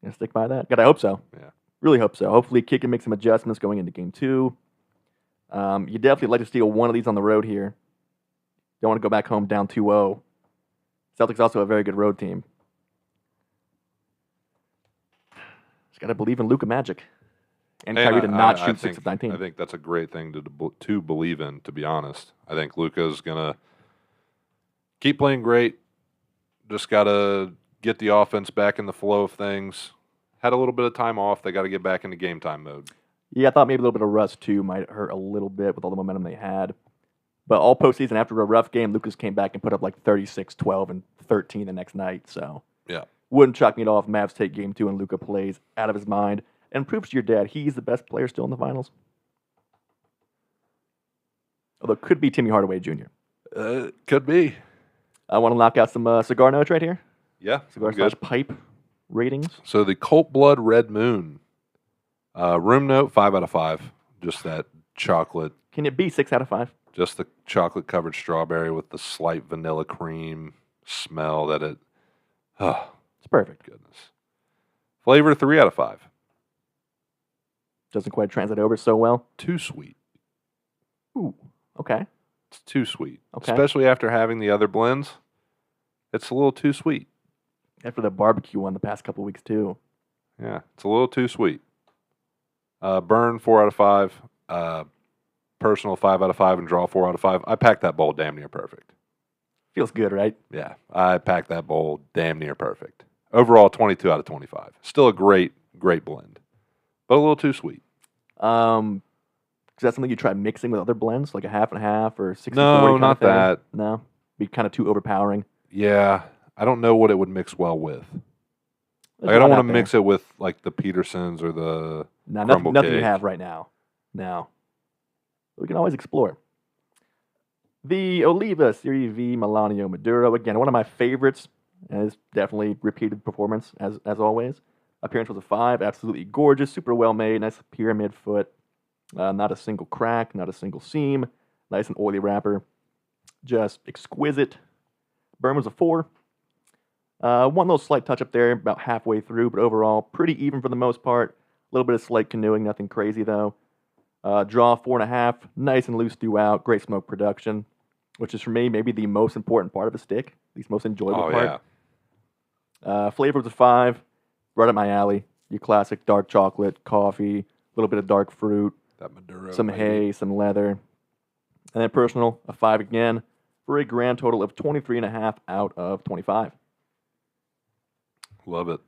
You gonna stick by that? God, I hope so. Yeah. Really hope so. Hopefully, Kidd can make some adjustments going into Game 2. You definitely like to steal one of these on the road here. Don't want to go back home down 2-0. Celtics also a very good road team. Just got to believe in Luka Magic. And Kyrie to not shoot 6 of 19. I think that's a great thing to believe in, to be honest. I think Luka's going to keep playing great. Just got to get the offense back in the flow of things. Had a little bit of time off. They got to get back into game time mode. Yeah, I thought maybe a little bit of rust, too, might hurt a little bit with all the momentum they had. But all postseason, after a rough game, Lucas came back and put up like 36, 12, and 13 the next night. So yeah, wouldn't shock me at all if Mavs take Game 2 and Luka plays out of his mind and proves to your dad he's the best player still in the finals. Although it could be Timmy Hardaway Jr. Could be. I want to knock out some cigar notes right here. Yeah, Cigar/pipe ratings. So the Colt Blood Red Moon. Room note, 5 out of 5. Just that chocolate. Can it be 6 out of 5? Just the chocolate-covered strawberry with the slight vanilla cream smell that it... Oh, it's perfect. Goodness. Flavor, 3 out of 5. Doesn't quite translate over so well. Too sweet. Ooh, okay. It's too sweet. Okay. Especially after having the other blends. It's a little too sweet. After the barbecue one the past couple weeks, too. Yeah, it's a little too sweet. Burn, 4 out of 5. Personal, 5 out of 5. And draw, 4 out of 5. I packed that bowl damn near perfect. Feels good, right? Yeah, I packed that bowl damn near perfect. Overall, 22 out of 25. Still a great blend. But a little too sweet. Is that something you try mixing with other blends, like a half and half or 60-40? No, not that. No? Be kind of too overpowering? Yeah, I don't know what it would mix well with. Like, I don't want to mix it with like the Petersons or the crumble nothing cake. you have right now. No. We can always explore. The Oliva Serie V Melanio Maduro, again, one of my favorites, and it's definitely repeated performance as always. Appearance was a 5, absolutely gorgeous, super well made, nice pyramid foot, not a single crack, not a single seam, nice and oily wrapper, just exquisite. Burn was a 4. One little slight touch up there about halfway through, but overall pretty even for the most part. A little bit of slight canoeing, nothing crazy though. Draw 4.5, nice and loose throughout, great smoke production, which is for me maybe the most important part of a stick, at least most enjoyable part. Yeah. Flavor was a 5, right up my alley. Your classic dark chocolate, coffee, a little bit of dark fruit, that Maduro, some hay, some leather. And then personal, a 5 again, for a grand total of 23.5 out of 25. Love it.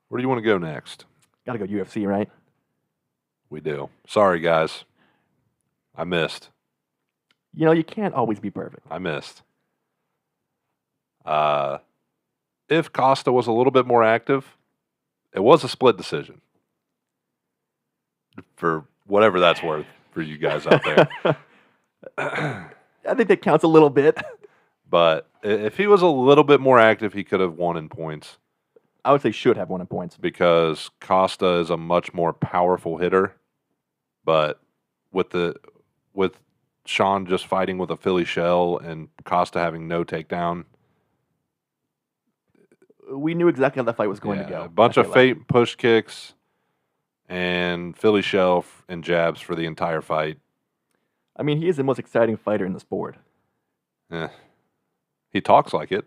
Where do you want to go next? Gotta go UFC, right? We do. Sorry, guys. I missed. You can't always be perfect. I missed. If Costa was a little bit more active, it was a split decision. For whatever that's worth for you guys out there. I think that counts a little bit. But if he was a little bit more active, he could have won in points. I would say should have won in points. Because Costa is a much more powerful hitter. But with Sean just fighting with a Philly shell and Costa having no takedown. We knew exactly how that fight was going to go. A bunch of fake push kicks and Philly shell and jabs for the entire fight. I mean, he is the most exciting fighter in the sport. He talks like it.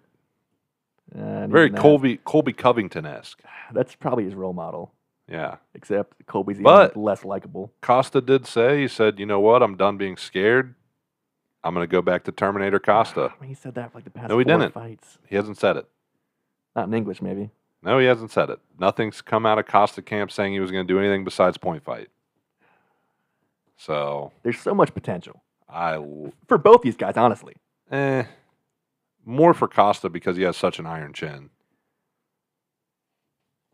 Very Colby Covington-esque. That's probably his role model. Yeah. Except Colby's even less likable. Costa did say, he said, you know what, I'm done being scared. I'm going to go back to Terminator Costa. He said that for like the past 4 fights. He hasn't said it. Not in English, maybe. No, he hasn't said it. Nothing's come out of Costa camp saying he was going to do anything besides point fight. So there's so much potential. For both these guys, honestly. More for Costa because he has such an iron chin.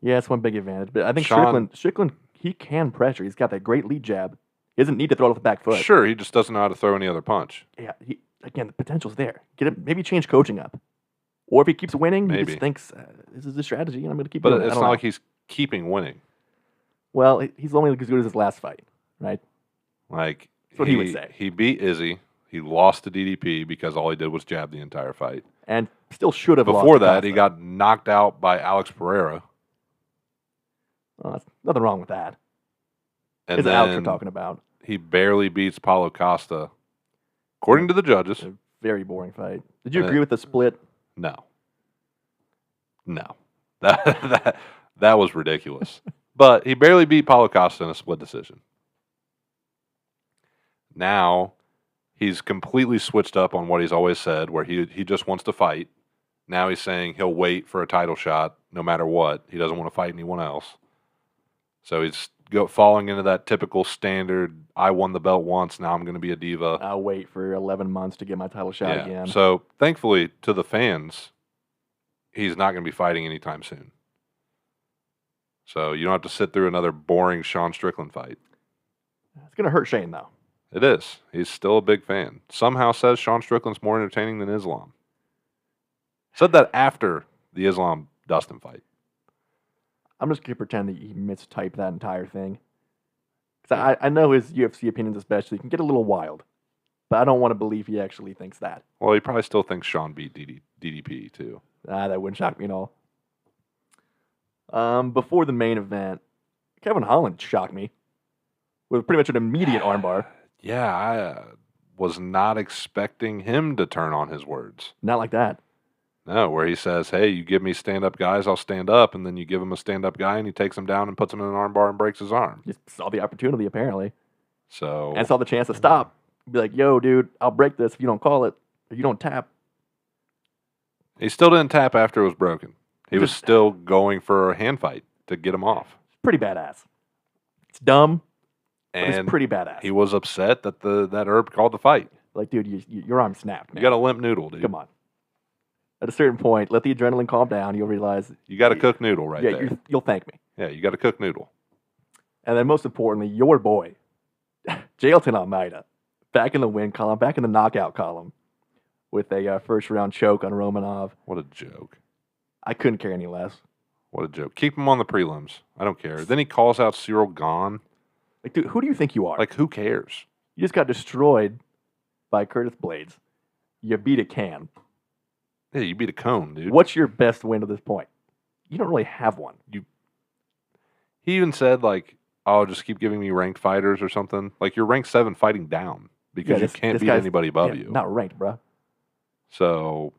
Yeah, it's one big advantage. But I think Strickland, he can pressure. He's got that great lead jab. He doesn't need to throw it off the back foot. Sure, he just doesn't know how to throw any other punch. Yeah, again, the potential's there. Maybe change coaching up. Or if he keeps winning, he just thinks, this is the strategy, and I'm going to keep doing it. But it's not like he's keeping winning. Well, he's only as good as his last fight, right? Like, that's what he would say. He beat Izzy. He lost to DDP because all he did was jab the entire fight. And still should have lost. Before that, he got knocked out by Alex Pereira. Well, that's nothing wrong with that. And it's Alex we're talking about. He barely beats Paulo Costa, according to the judges. A very boring fight. Did you agree with the split? No. That was ridiculous. But he barely beat Paulo Costa in a split decision. Now, he's completely switched up on what he's always said, where he just wants to fight. Now he's saying he'll wait for a title shot no matter what. He doesn't want to fight anyone else. So he's falling into that typical standard, I won the belt once, now I'm going to be a diva. I'll wait for 11 months to get my title shot again. So thankfully to the fans, he's not going to be fighting anytime soon. So you don't have to sit through another boring Sean Strickland fight. It's going to hurt Shane, though. It is. He's still a big fan. Somehow says Sean Strickland's more entertaining than Islam. Said that after the Islam-Dustin fight. I'm just going to pretend that he mistyped that entire thing. Because I know his UFC opinions especially can get a little wild. But I don't want to believe he actually thinks that. Well, he probably still thinks Sean beat DDP, too. That wouldn't shock me at all. Before the main event, Kevin Holland shocked me. With pretty much an immediate armbar. Yeah, I was not expecting him to turn on his words. Not like that. No, where he says, hey, you give me stand-up guys, I'll stand up. And then you give him a stand-up guy, and he takes him down and puts him in an armbar and breaks his arm. Just saw the opportunity, apparently. So and saw the chance to stop. Be like, yo, dude, I'll break this if you don't call it. If you don't tap. He still didn't tap after it was broken. He was still going for a hand fight to get him off. Pretty badass. It's dumb. And it's pretty badass. He was upset that that Herb called the fight. Like, dude, your arm snapped, man. You got a limp noodle, dude. Come on. At a certain point, let the adrenaline calm down. You'll realize you got a cooked noodle right there. Yeah, you'll thank me. Yeah, you got a cooked noodle. And then most importantly, your boy, Jailton Almeida, back in the win column, back in the knockout column, with a first-round choke on Romanov. What a joke. I couldn't care any less. What a joke. Keep him on the prelims. I don't care. Then he calls out Cyril Gahn. Like, dude, who do you think you are? Like, who cares? You just got destroyed by Curtis Blades. You beat a can. Yeah, you beat a cone, dude. What's your best win to this point? You don't really have one. He even said, like, oh, just keep giving me ranked fighters or something. Like, you're ranked 7 fighting down because you can't beat anybody above you. Not ranked, bro. So,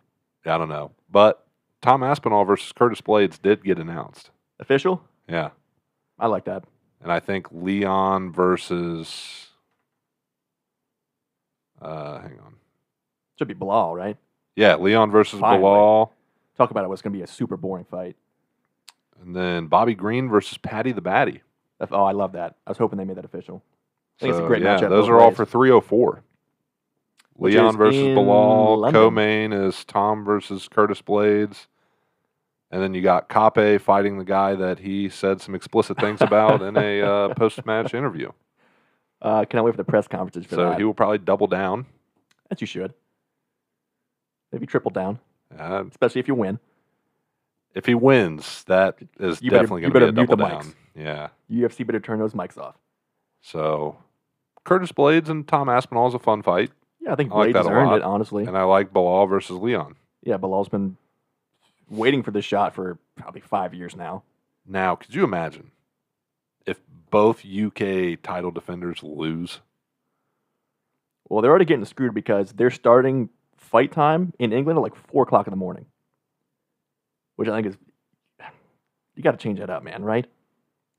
I don't know. But Tom Aspinall versus Curtis Blades did get announced. Official? Yeah. I like that. And I think Leon versus... hang on. Should be Bilal, right? Yeah, Leon versus Bilal. Talk about it. It's going to be a super boring fight. And then Bobby Green versus Patty the Batty. Oh, I love that. I was hoping they made that official. I think it's a great matchup. Yeah, those are all for 304. Leon versus Bilal. Co-main is Tom versus Curtis Blades. And then you got Kape fighting the guy that he said some explicit things about in a post-match interview. Cannot wait for the press conferences for that. So he will probably double down. As you should. Maybe triple down. Especially if you win. If he wins, that is definitely going to be a double down. Yeah. UFC better turn those mics off. So, Curtis Blades and Tom Aspinall is a fun fight. Yeah, I think I like Blades that has a earned lot. it, honestly. And I like Bilal versus Leon. Yeah, Bilal's been waiting for this shot for probably 5 years now. Now, could you imagine if both UK title defenders lose? Well, they're already getting screwed because they're starting fight time in England at like 4 o'clock in the morning, which I think is, you got to change that up, man, right?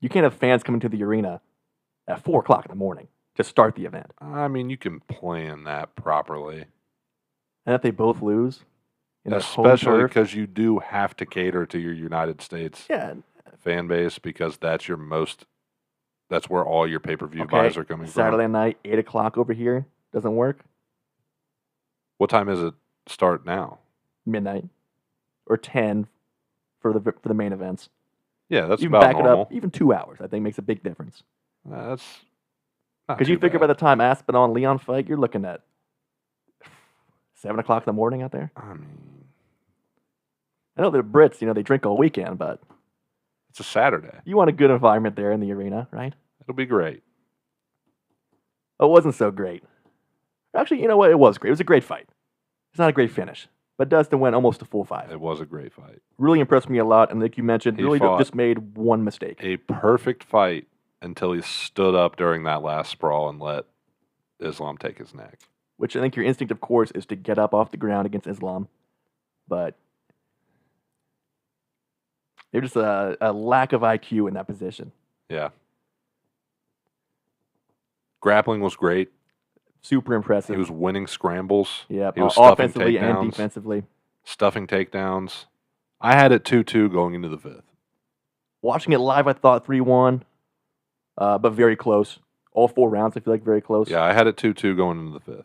You can't have fans coming to the arena at 4 o'clock in the morning to start the event. I mean, you can plan that properly. And if they both lose, in their home Especially turf, because you do have to cater to your United States yeah, fan base because that's where all your pay-per-view okay, buys are coming Saturday from. night, 8 o'clock over here, doesn't work. What time is it start now? Midnight or 10 for the main events. Yeah, that's Even about back normal. it up, even 2 hours, I think makes a big difference. That's not Because you too figure bad. by the time Aspinall and Leon fight, you're looking at 7 o'clock in the morning out there. I mean, I know they're Brits, they drink all weekend, but it's a Saturday. you want a good environment there in the arena, right? It'll be great. It wasn't so great. Actually, you know what? It was great. It was a great fight. It's not a great finish, but Dustin went almost a full 5. It was a great fight. Really impressed me a lot, and like you mentioned, He really fought just made one mistake. A perfect fight until he stood up during that last sprawl and let Islam take his neck. Which I think your instinct, of course, is to get up off the ground against Islam. But there's just a lack of IQ in that position. Yeah. Grappling was great. Super impressive. He was winning scrambles. Yeah, He was stuffing offensively and takedowns. defensively. Stuffing takedowns. I had it 2-2 going into the 5th. Watching it live, I thought 3-1, but very close. All 4 rounds, I feel like very close. Yeah, I had it 2-2 going into the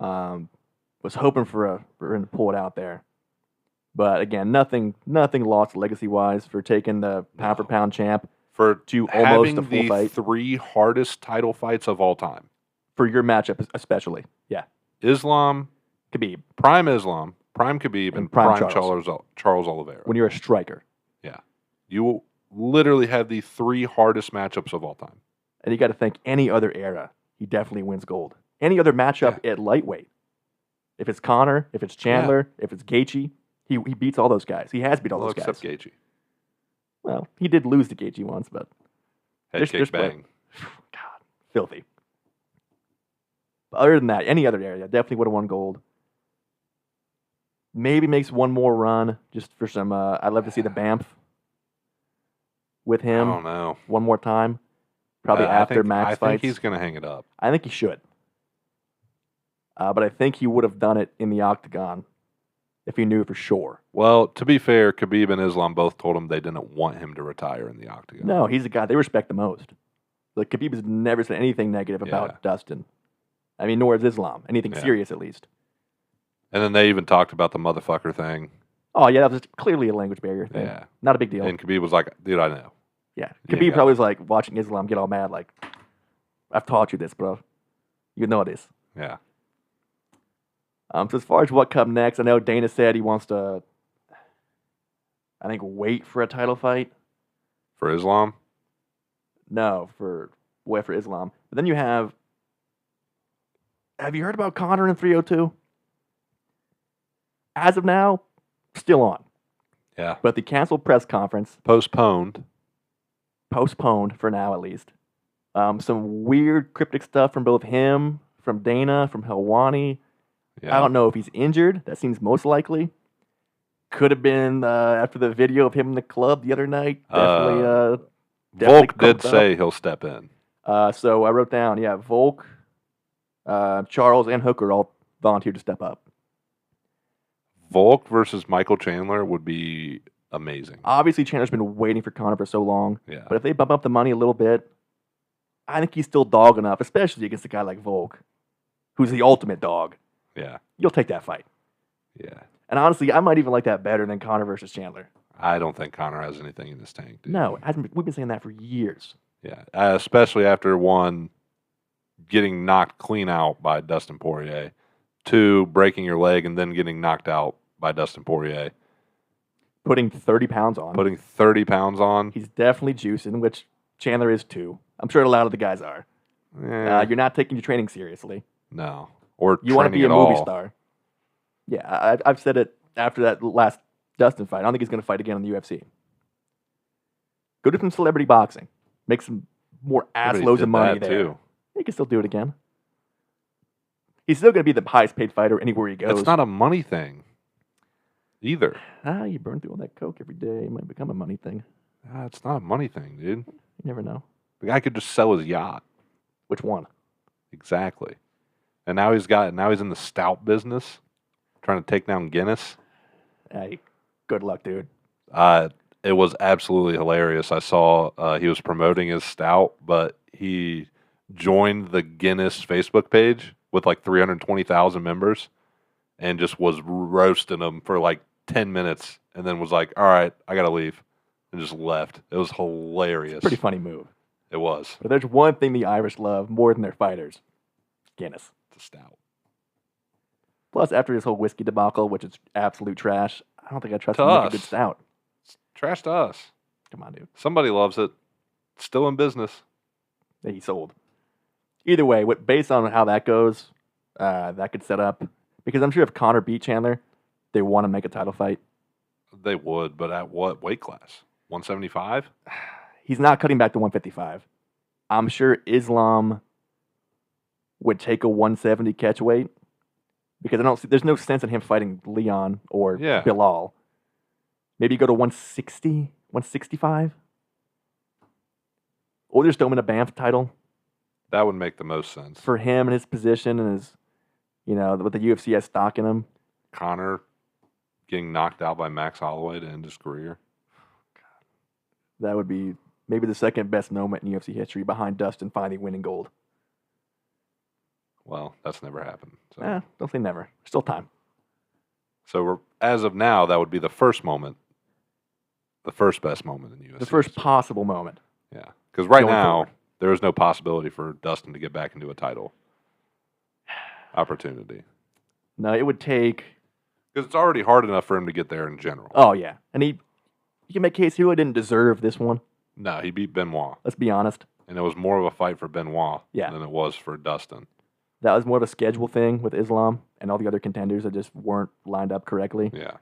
5th. Was hoping for him to pull it out there. But again, nothing lost legacy-wise for taking the pound-for-pound champ For to almost having a full the fight. 3 hardest title fights of all time. For your matchup especially. Yeah. Islam, Khabib, Prime Islam, Prime Khabib, and Prime Prime Charles. Charles Oliveira. when you're a striker. Yeah. You will literally have the 3 hardest matchups of all time. And you got to think any other era, he definitely wins gold. Any other matchup at lightweight. If it's Conor, if it's Chandler, if it's Gaethje, he beats all those guys. He has beat all Well, those guys. except Gaethje. Well, he did lose to Gaethje once, but Head There's- kick there's bang. God, filthy. But other than that, any other area definitely would have won gold. Maybe makes one more run just for some. I'd love to see the Banff with I him don't know. one more time. Probably I after think, Max I fights. think he's going to hang it up. I think he should. But I think he would have done it in the octagon if he knew for sure. Well, to be fair, Khabib and Islam both told him they didn't want him to retire in the octagon. No, he's the guy they respect the most. Like Khabib has never said anything negative about Yeah. Dustin. I mean, nor has Islam. Anything Yeah. serious, at least. And then they even talked about the motherfucker thing. Oh, yeah, that was clearly a language barrier thing. Yeah. Not a big deal. And Khabib was like, dude, I know. Yeah. You Khabib got probably it. was like watching Islam get all mad, like, I've taught you this, bro. You know this. Yeah. So as far as what comes next, I know Dana said he wants to, I think, wait for a title fight. For Islam? No, wait for Islam. But then you have you heard about Conor in 302? As of now, still on. Yeah. But the canceled press conference, Postponed. postponed for now at least. Some weird cryptic stuff from both him, from Dana, from Helwani. Yeah. I don't know if he's injured. That seems most likely. Could have been after the video of him in the club the other night. Definitely. Volk did cooked up. say he'll step in. So I wrote down, Volk, Charles, and Hooker all volunteered to step up. Volk versus Michael Chandler would be amazing. Obviously, Chandler's been waiting for Conor for so long. Yeah. But if they bump up the money a little bit, I think he's still dog enough, especially against a guy like Volk, who's the ultimate dog. Yeah. You'll take that fight. Yeah. And honestly, I might even like that better than Conor versus Chandler. I don't think Conor has anything in his tank, dude. No, we've been saying that for years. Yeah. Especially after one, getting knocked clean out by Dustin Poirier, 2, breaking your leg and then getting knocked out by Dustin Poirier, Putting 30 pounds on. putting 30 pounds on. He's definitely juicing, which Chandler is too. I'm sure a lot of the guys are. Eh, You're not taking your training seriously. no. or You want to training be a at movie all. star. Yeah, I've said it after that last Dustin fight. I don't think he's going to fight again in the UFC. Go do some celebrity boxing. Make some more Yeah, but ass he loads did of money that, there. too. He can still do it again. He's still going to be the highest paid fighter anywhere he goes. It's not a money thing either. You burn through all that coke every day. It might become a money thing. It's not a money thing, dude. You never know. The guy could just sell his yacht. Which one? Exactly. And now he's in the stout business, trying to take down Guinness. Hey, good luck, dude. It was absolutely hilarious. I saw he was promoting his stout, but he joined the Guinness Facebook page with like 320,000 members and just was roasting them for like 10 minutes and then was like, all right, I got to leave, and just left. It was hilarious. Pretty funny move. It was. But there's one thing the Irish love more than their fighters. Guinness. It's a stout. Plus, after his whole whiskey debacle, which is absolute trash, I don't think I trust To him to make a us. good stout. It's trash to us. Come on, dude. Somebody loves it. It's still in business. That he sold. Either way, based on how that goes, that could set up. Because I'm sure if Conor beat Chandler, they want to make a title fight. They would, but at what weight class? 175? He's not cutting back to 155. I'm sure Islam would take a 170 catch weight. Because there's no sense in him fighting Leon or Bilal. Maybe go to 160, 165? Or just throw him in a Banff title. That would make the most sense. For him and his position and his, what the UFC has stock in him. Conor getting knocked out by Max Holloway to end his career. That would be maybe the second best moment in UFC history behind Dustin finally winning gold. Well, that's never happened. So, Don't say never. Still time. so as of now, that would be the first moment, the first best moment in UFC. The first history. possible moment. Yeah, because right Going now, forward. there is no possibility for Dustin to get back into a title opportunity. No, it would take... Because it's already hard enough for him to get there in general. Oh, yeah. And you can make a case he really didn't deserve this one. No, he beat Benoit. Let's be honest. And it was more of a fight for Benoit Yeah. than it was for Dustin. That was more of a schedule thing with Islam and all the other contenders that just weren't lined up correctly. Yeah.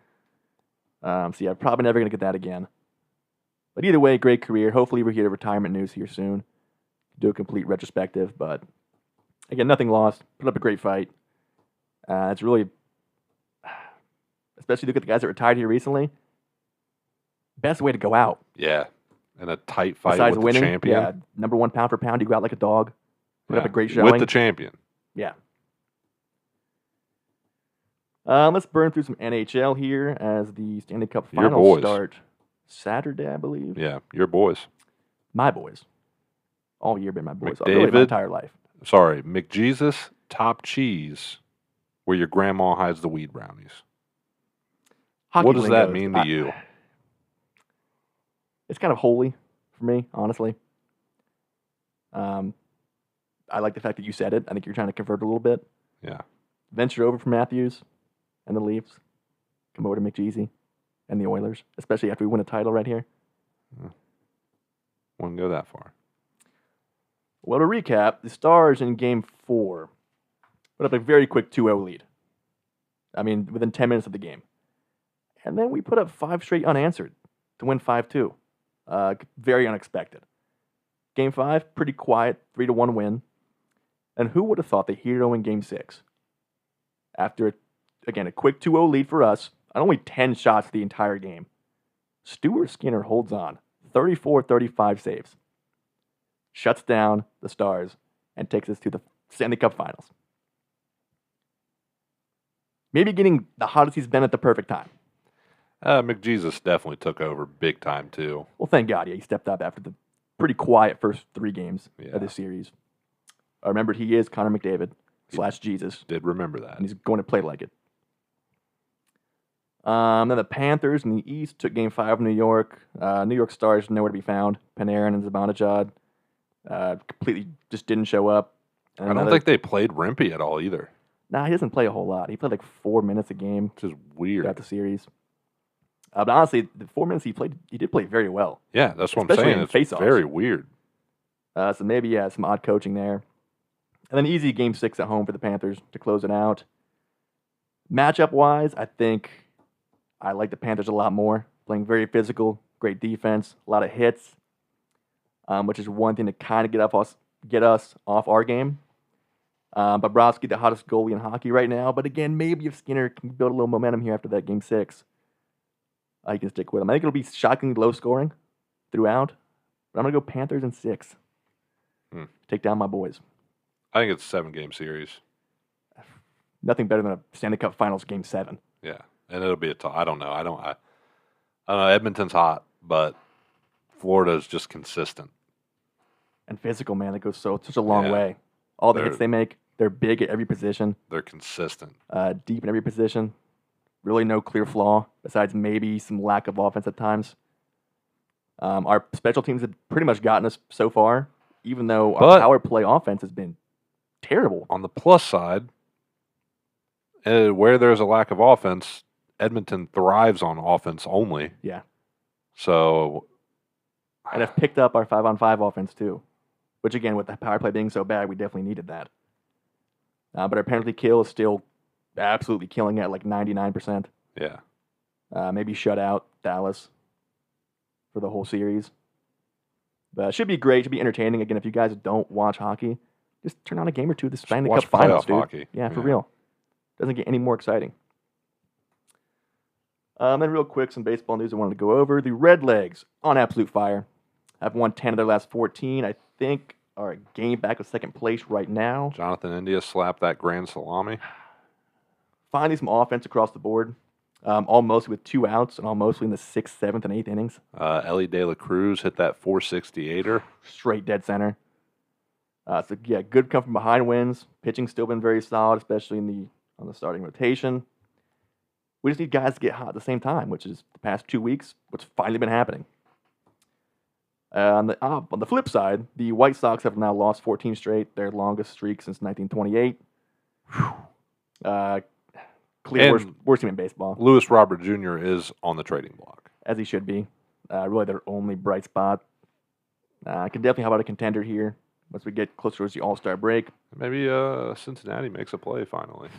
So, yeah, probably never going to get that again. But either way, great career. Hopefully we get a retirement news here soon. Do a complete retrospective. But, again, nothing lost. Put up a great fight. It's really, especially look at the guys that retired here recently, best way to go out. Yeah. In a tight fight Besides with winning, the champion. yeah, number one pound for pound, you go out like a dog. Put up Yeah, a great showing. with the champion. Yeah. Let's burn through some NHL here as the Stanley Cup Your Finals boys. start Saturday, I believe. Yeah, your boys. My boys. All year been my boys. Really my McDavid. entire life. Sorry, McJesus Top Cheese, where your grandma hides the weed brownies. Hockey What does that lingos, mean to you? It's kind of holy for me, honestly. I like the fact that you said it. I think you're trying to convert a little bit. Yeah. Venture over from Matthews and the Leafs. Come over to McJeezy and the Oilers, especially after we win a title right here. Wouldn't go that far. Well, to recap, the Stars in Game 4 put up a very quick 2-0 lead. I mean, within 10 minutes of the game. And then we put up 5 straight unanswered to win 5-2. Very unexpected. Game 5, pretty quiet, 3-1 win. And who would have thought the hero in Game 6? After, again, a quick 2-0 lead for us, on only 10 shots the entire game, Stuart Skinner holds on, 34-35 saves, shuts down the Stars, and takes us to the Stanley Cup Finals. Maybe getting the hottest he's been at the perfect time. McJesus definitely took over big time, too. Well, thank God, yeah, he stepped up after the pretty quiet first 3 games Yeah. of this series. I remembered he is Connor McDavid / Jesus, Did remember that. and he's going to play like it. Then the Panthers in the East took Game 5 in New York. New York Stars nowhere to be found. Panarin and Zibanejad completely just didn't show up. And I don't think they played Rimpey at all either. Nah, he doesn't play a whole lot. He played like 4 minutes a game Which is weird. throughout the series. But honestly, the 4 minutes he played, he did play very well. Yeah, that's what I'm Especially saying. in It's face-offs. very weird. So maybe, some odd coaching there. And then easy Game 6 at home for the Panthers to close it out. Matchup-wise, I think I like the Panthers a lot more. Playing very physical, great defense, a lot of hits, which is one thing to kind of get us off our game. Bobrovsky, the hottest goalie in hockey right now. But again, maybe if Skinner can build a little momentum here after that Game 6, I can stick with him. I think it'll be shockingly low scoring throughout. But I'm going to go Panthers in 6. Take down my boys. I think it's a 7-game series. Nothing better than a Stanley Cup Finals Game 7. Yeah, and it'll be I don't know. I don't know. Edmonton's hot, but Florida's just consistent. And physical, man. That goes such a long way. All the hits they make, they're big at every position. They're consistent. Deep in every position. Really no clear flaw, besides maybe some lack of offense at times. Our special teams have pretty much gotten us so far, even though our power play offense has been terrible. On the plus side, where there's a lack of offense, Edmonton thrives on offense only. Yeah. So. And have picked up our 5-on-5 offense too, which again, with the power play being so bad, we definitely needed that. But our penalty kill is still absolutely killing at like 99%. Yeah. Maybe shut out Dallas for the whole series. But it should be great. It should be entertaining. Again, if you guys don't watch hockey, just turn on a game or two of the Stanley Cup Finals, dude. Hockey. Yeah, for real. Doesn't get any more exciting. Then real quick, some baseball news I wanted to go over. The Redlegs on absolute fire. Have won 10 of their last 14. I think are a game back of second place right now. Jonathan India slapped that grand salami. Finding some offense across the board. All mostly with 2 outs and all mostly in the 6th, 7th, and 8th innings. Ellie De La Cruz hit that 468er. Straight dead center. Good come from behind wins. Pitching's still been very solid, especially on the starting rotation. We just need guys to get hot at the same time, which is the past 2 weeks, what's finally been happening. On the flip side, the White Sox have now lost 14 straight, their longest streak since 1928. Clear worst team in baseball. Lewis Robert Jr. is on the trading block. As he should be. Really their only bright spot. Can definitely have out a contender here once we get closer towards the All-Star break. Maybe Cincinnati makes a play finally.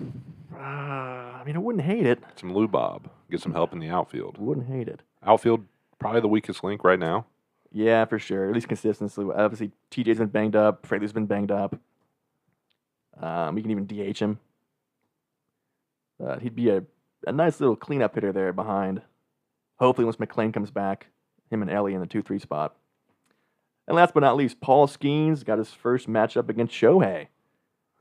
I wouldn't hate it. Some Lou Bob. Get some help in the outfield. Wouldn't hate it. Outfield, probably the weakest link right now. Yeah, for sure. At least consistency. Obviously, TJ's been banged up. Fraley's been banged up. We can even DH him. He'd be a nice little cleanup hitter there behind. Hopefully, once McClain comes back, him and Ellie in the 2-3 spot. And last but not least, Paul Skeens got his first matchup against Shohei.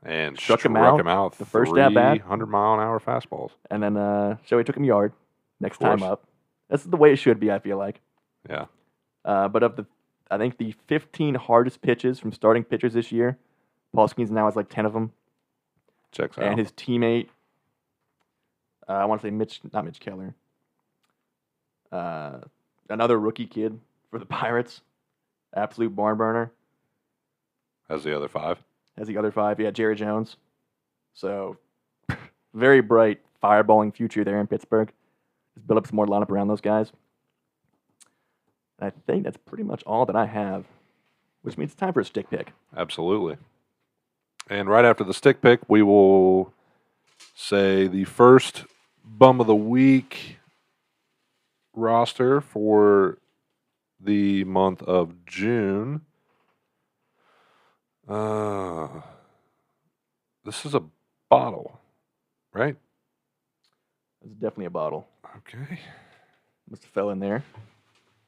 And struck him out the first at bat. 100-mile-an-hour fastballs. And then Shohei took him yard next time up. That's the way it should be, I feel like. Yeah. But I think the 15 hardest pitches from starting pitchers this year, Paul Skeens now has like 10 of them. Checks out. And his teammate, I want to say not Mitch Keller, another rookie kid for the Pirates, absolute barn burner. Has the other 5? Yeah, Jerry Jones. So, very bright fireballing future there in Pittsburgh. Just build up some more lineup around those guys. I think that's pretty much all that I have, which means it's time for a stick pick. Absolutely. And right after the stick pick, we will say the first bum of the week roster for the month of June. This is a bottle, right? It's definitely a bottle. Okay. Must have fell in there.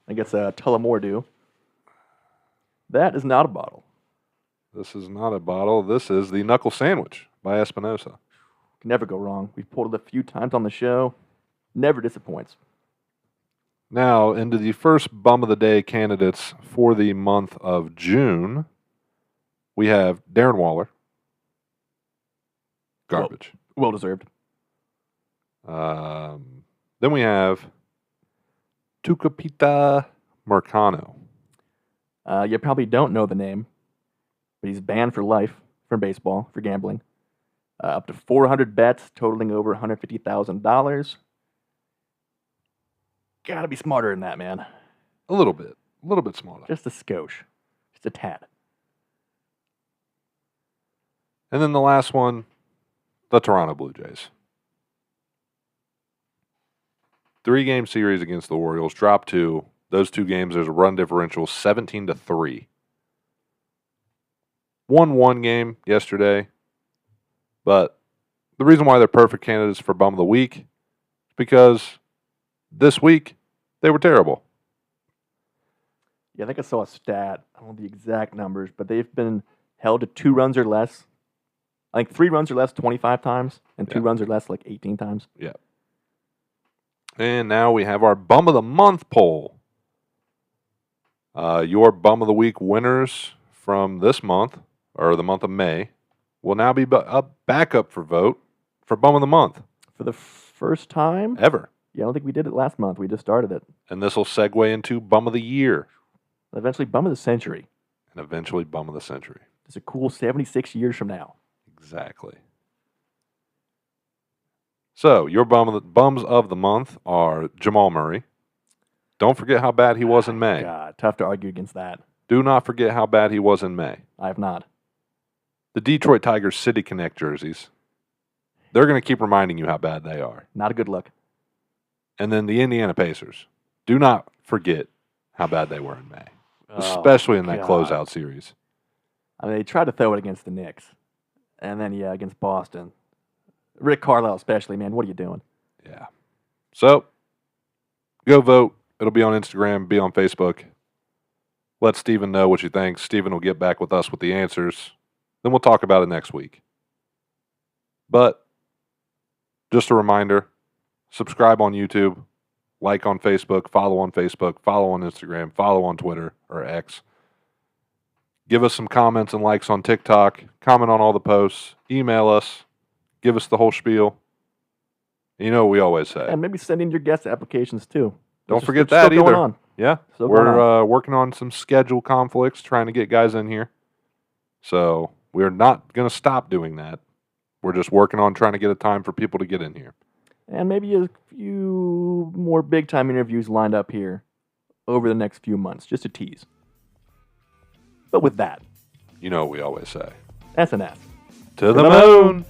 I guess a Tullamore do. That is not a bottle. This is not a bottle. This is the Knuckle Sandwich by Espinosa. Can never go wrong. We've pulled it a few times on the show. Never disappoints. Now, into the first bum of the day candidates for the month of June, we have Darren Waller. Garbage. Well deserved. Then we have Tucupita Marcano. You probably don't know the name, but he's banned for life from baseball for gambling. Up to 400 bets, totaling over $150,000. Gotta be smarter than that, man. A little bit smaller. Just a skosh. Just a tad. And then the last one, the Toronto Blue Jays. 3-game series against the Orioles. Drop 2. Those 2 games, there's a run differential 17-3. Won 1 game yesterday. But the reason why they're perfect candidates for Bum of the Week is because this week they were terrible. Yeah, I think I saw a stat. I don't know the exact numbers, but they've been held to 2 runs or less. I think 3 runs or less 25 times, and 2 runs or less like 18 times. Yeah. And now we have our Bum of the Month poll. Your Bum of the Week winners from this month, or the month of May, will now be back up for vote for Bum of the Month. For the first time? Ever. Yeah, I don't think we did it last month. We just started it. And this will segue into Bum of the Year. Eventually, Bum of the Century. And eventually Bum of the Century. It's a cool 76 years from now. Exactly. So, your bums of the month are Jamal Murray. Don't forget how bad he was in May. God, tough to argue against that. Do not forget how bad he was in May. I have not. The Detroit Tigers City Connect jerseys. They're going to keep reminding you how bad they are. Not a good look. And then the Indiana Pacers. Do not forget how bad they were in May. Especially in that closeout series. I mean, they tried to throw it against the Knicks. And then, against Boston. Rick Carlisle especially, man. What are you doing? Yeah. So, go vote. It'll be on Instagram, be on Facebook. Let Steven know what you think. Steven will get back with us with the answers. Then we'll talk about it next week. But, just a reminder, subscribe on YouTube, like on Facebook, follow on Instagram, follow on Twitter or X. Give us some comments and likes on TikTok. Comment on all the posts. Email us. Give us the whole spiel. You know what we always say. And maybe send in your guest applications too. Don't forget that still either. Going on. Yeah. Still going We're working on some schedule conflicts, trying to get guys in here. So we're not going to stop doing that. We're just working on trying to get a time for people to get in here. And maybe a few more big-time interviews lined up here over the next few months, just a tease. But with that, you know what we always say. S&S. To the moon.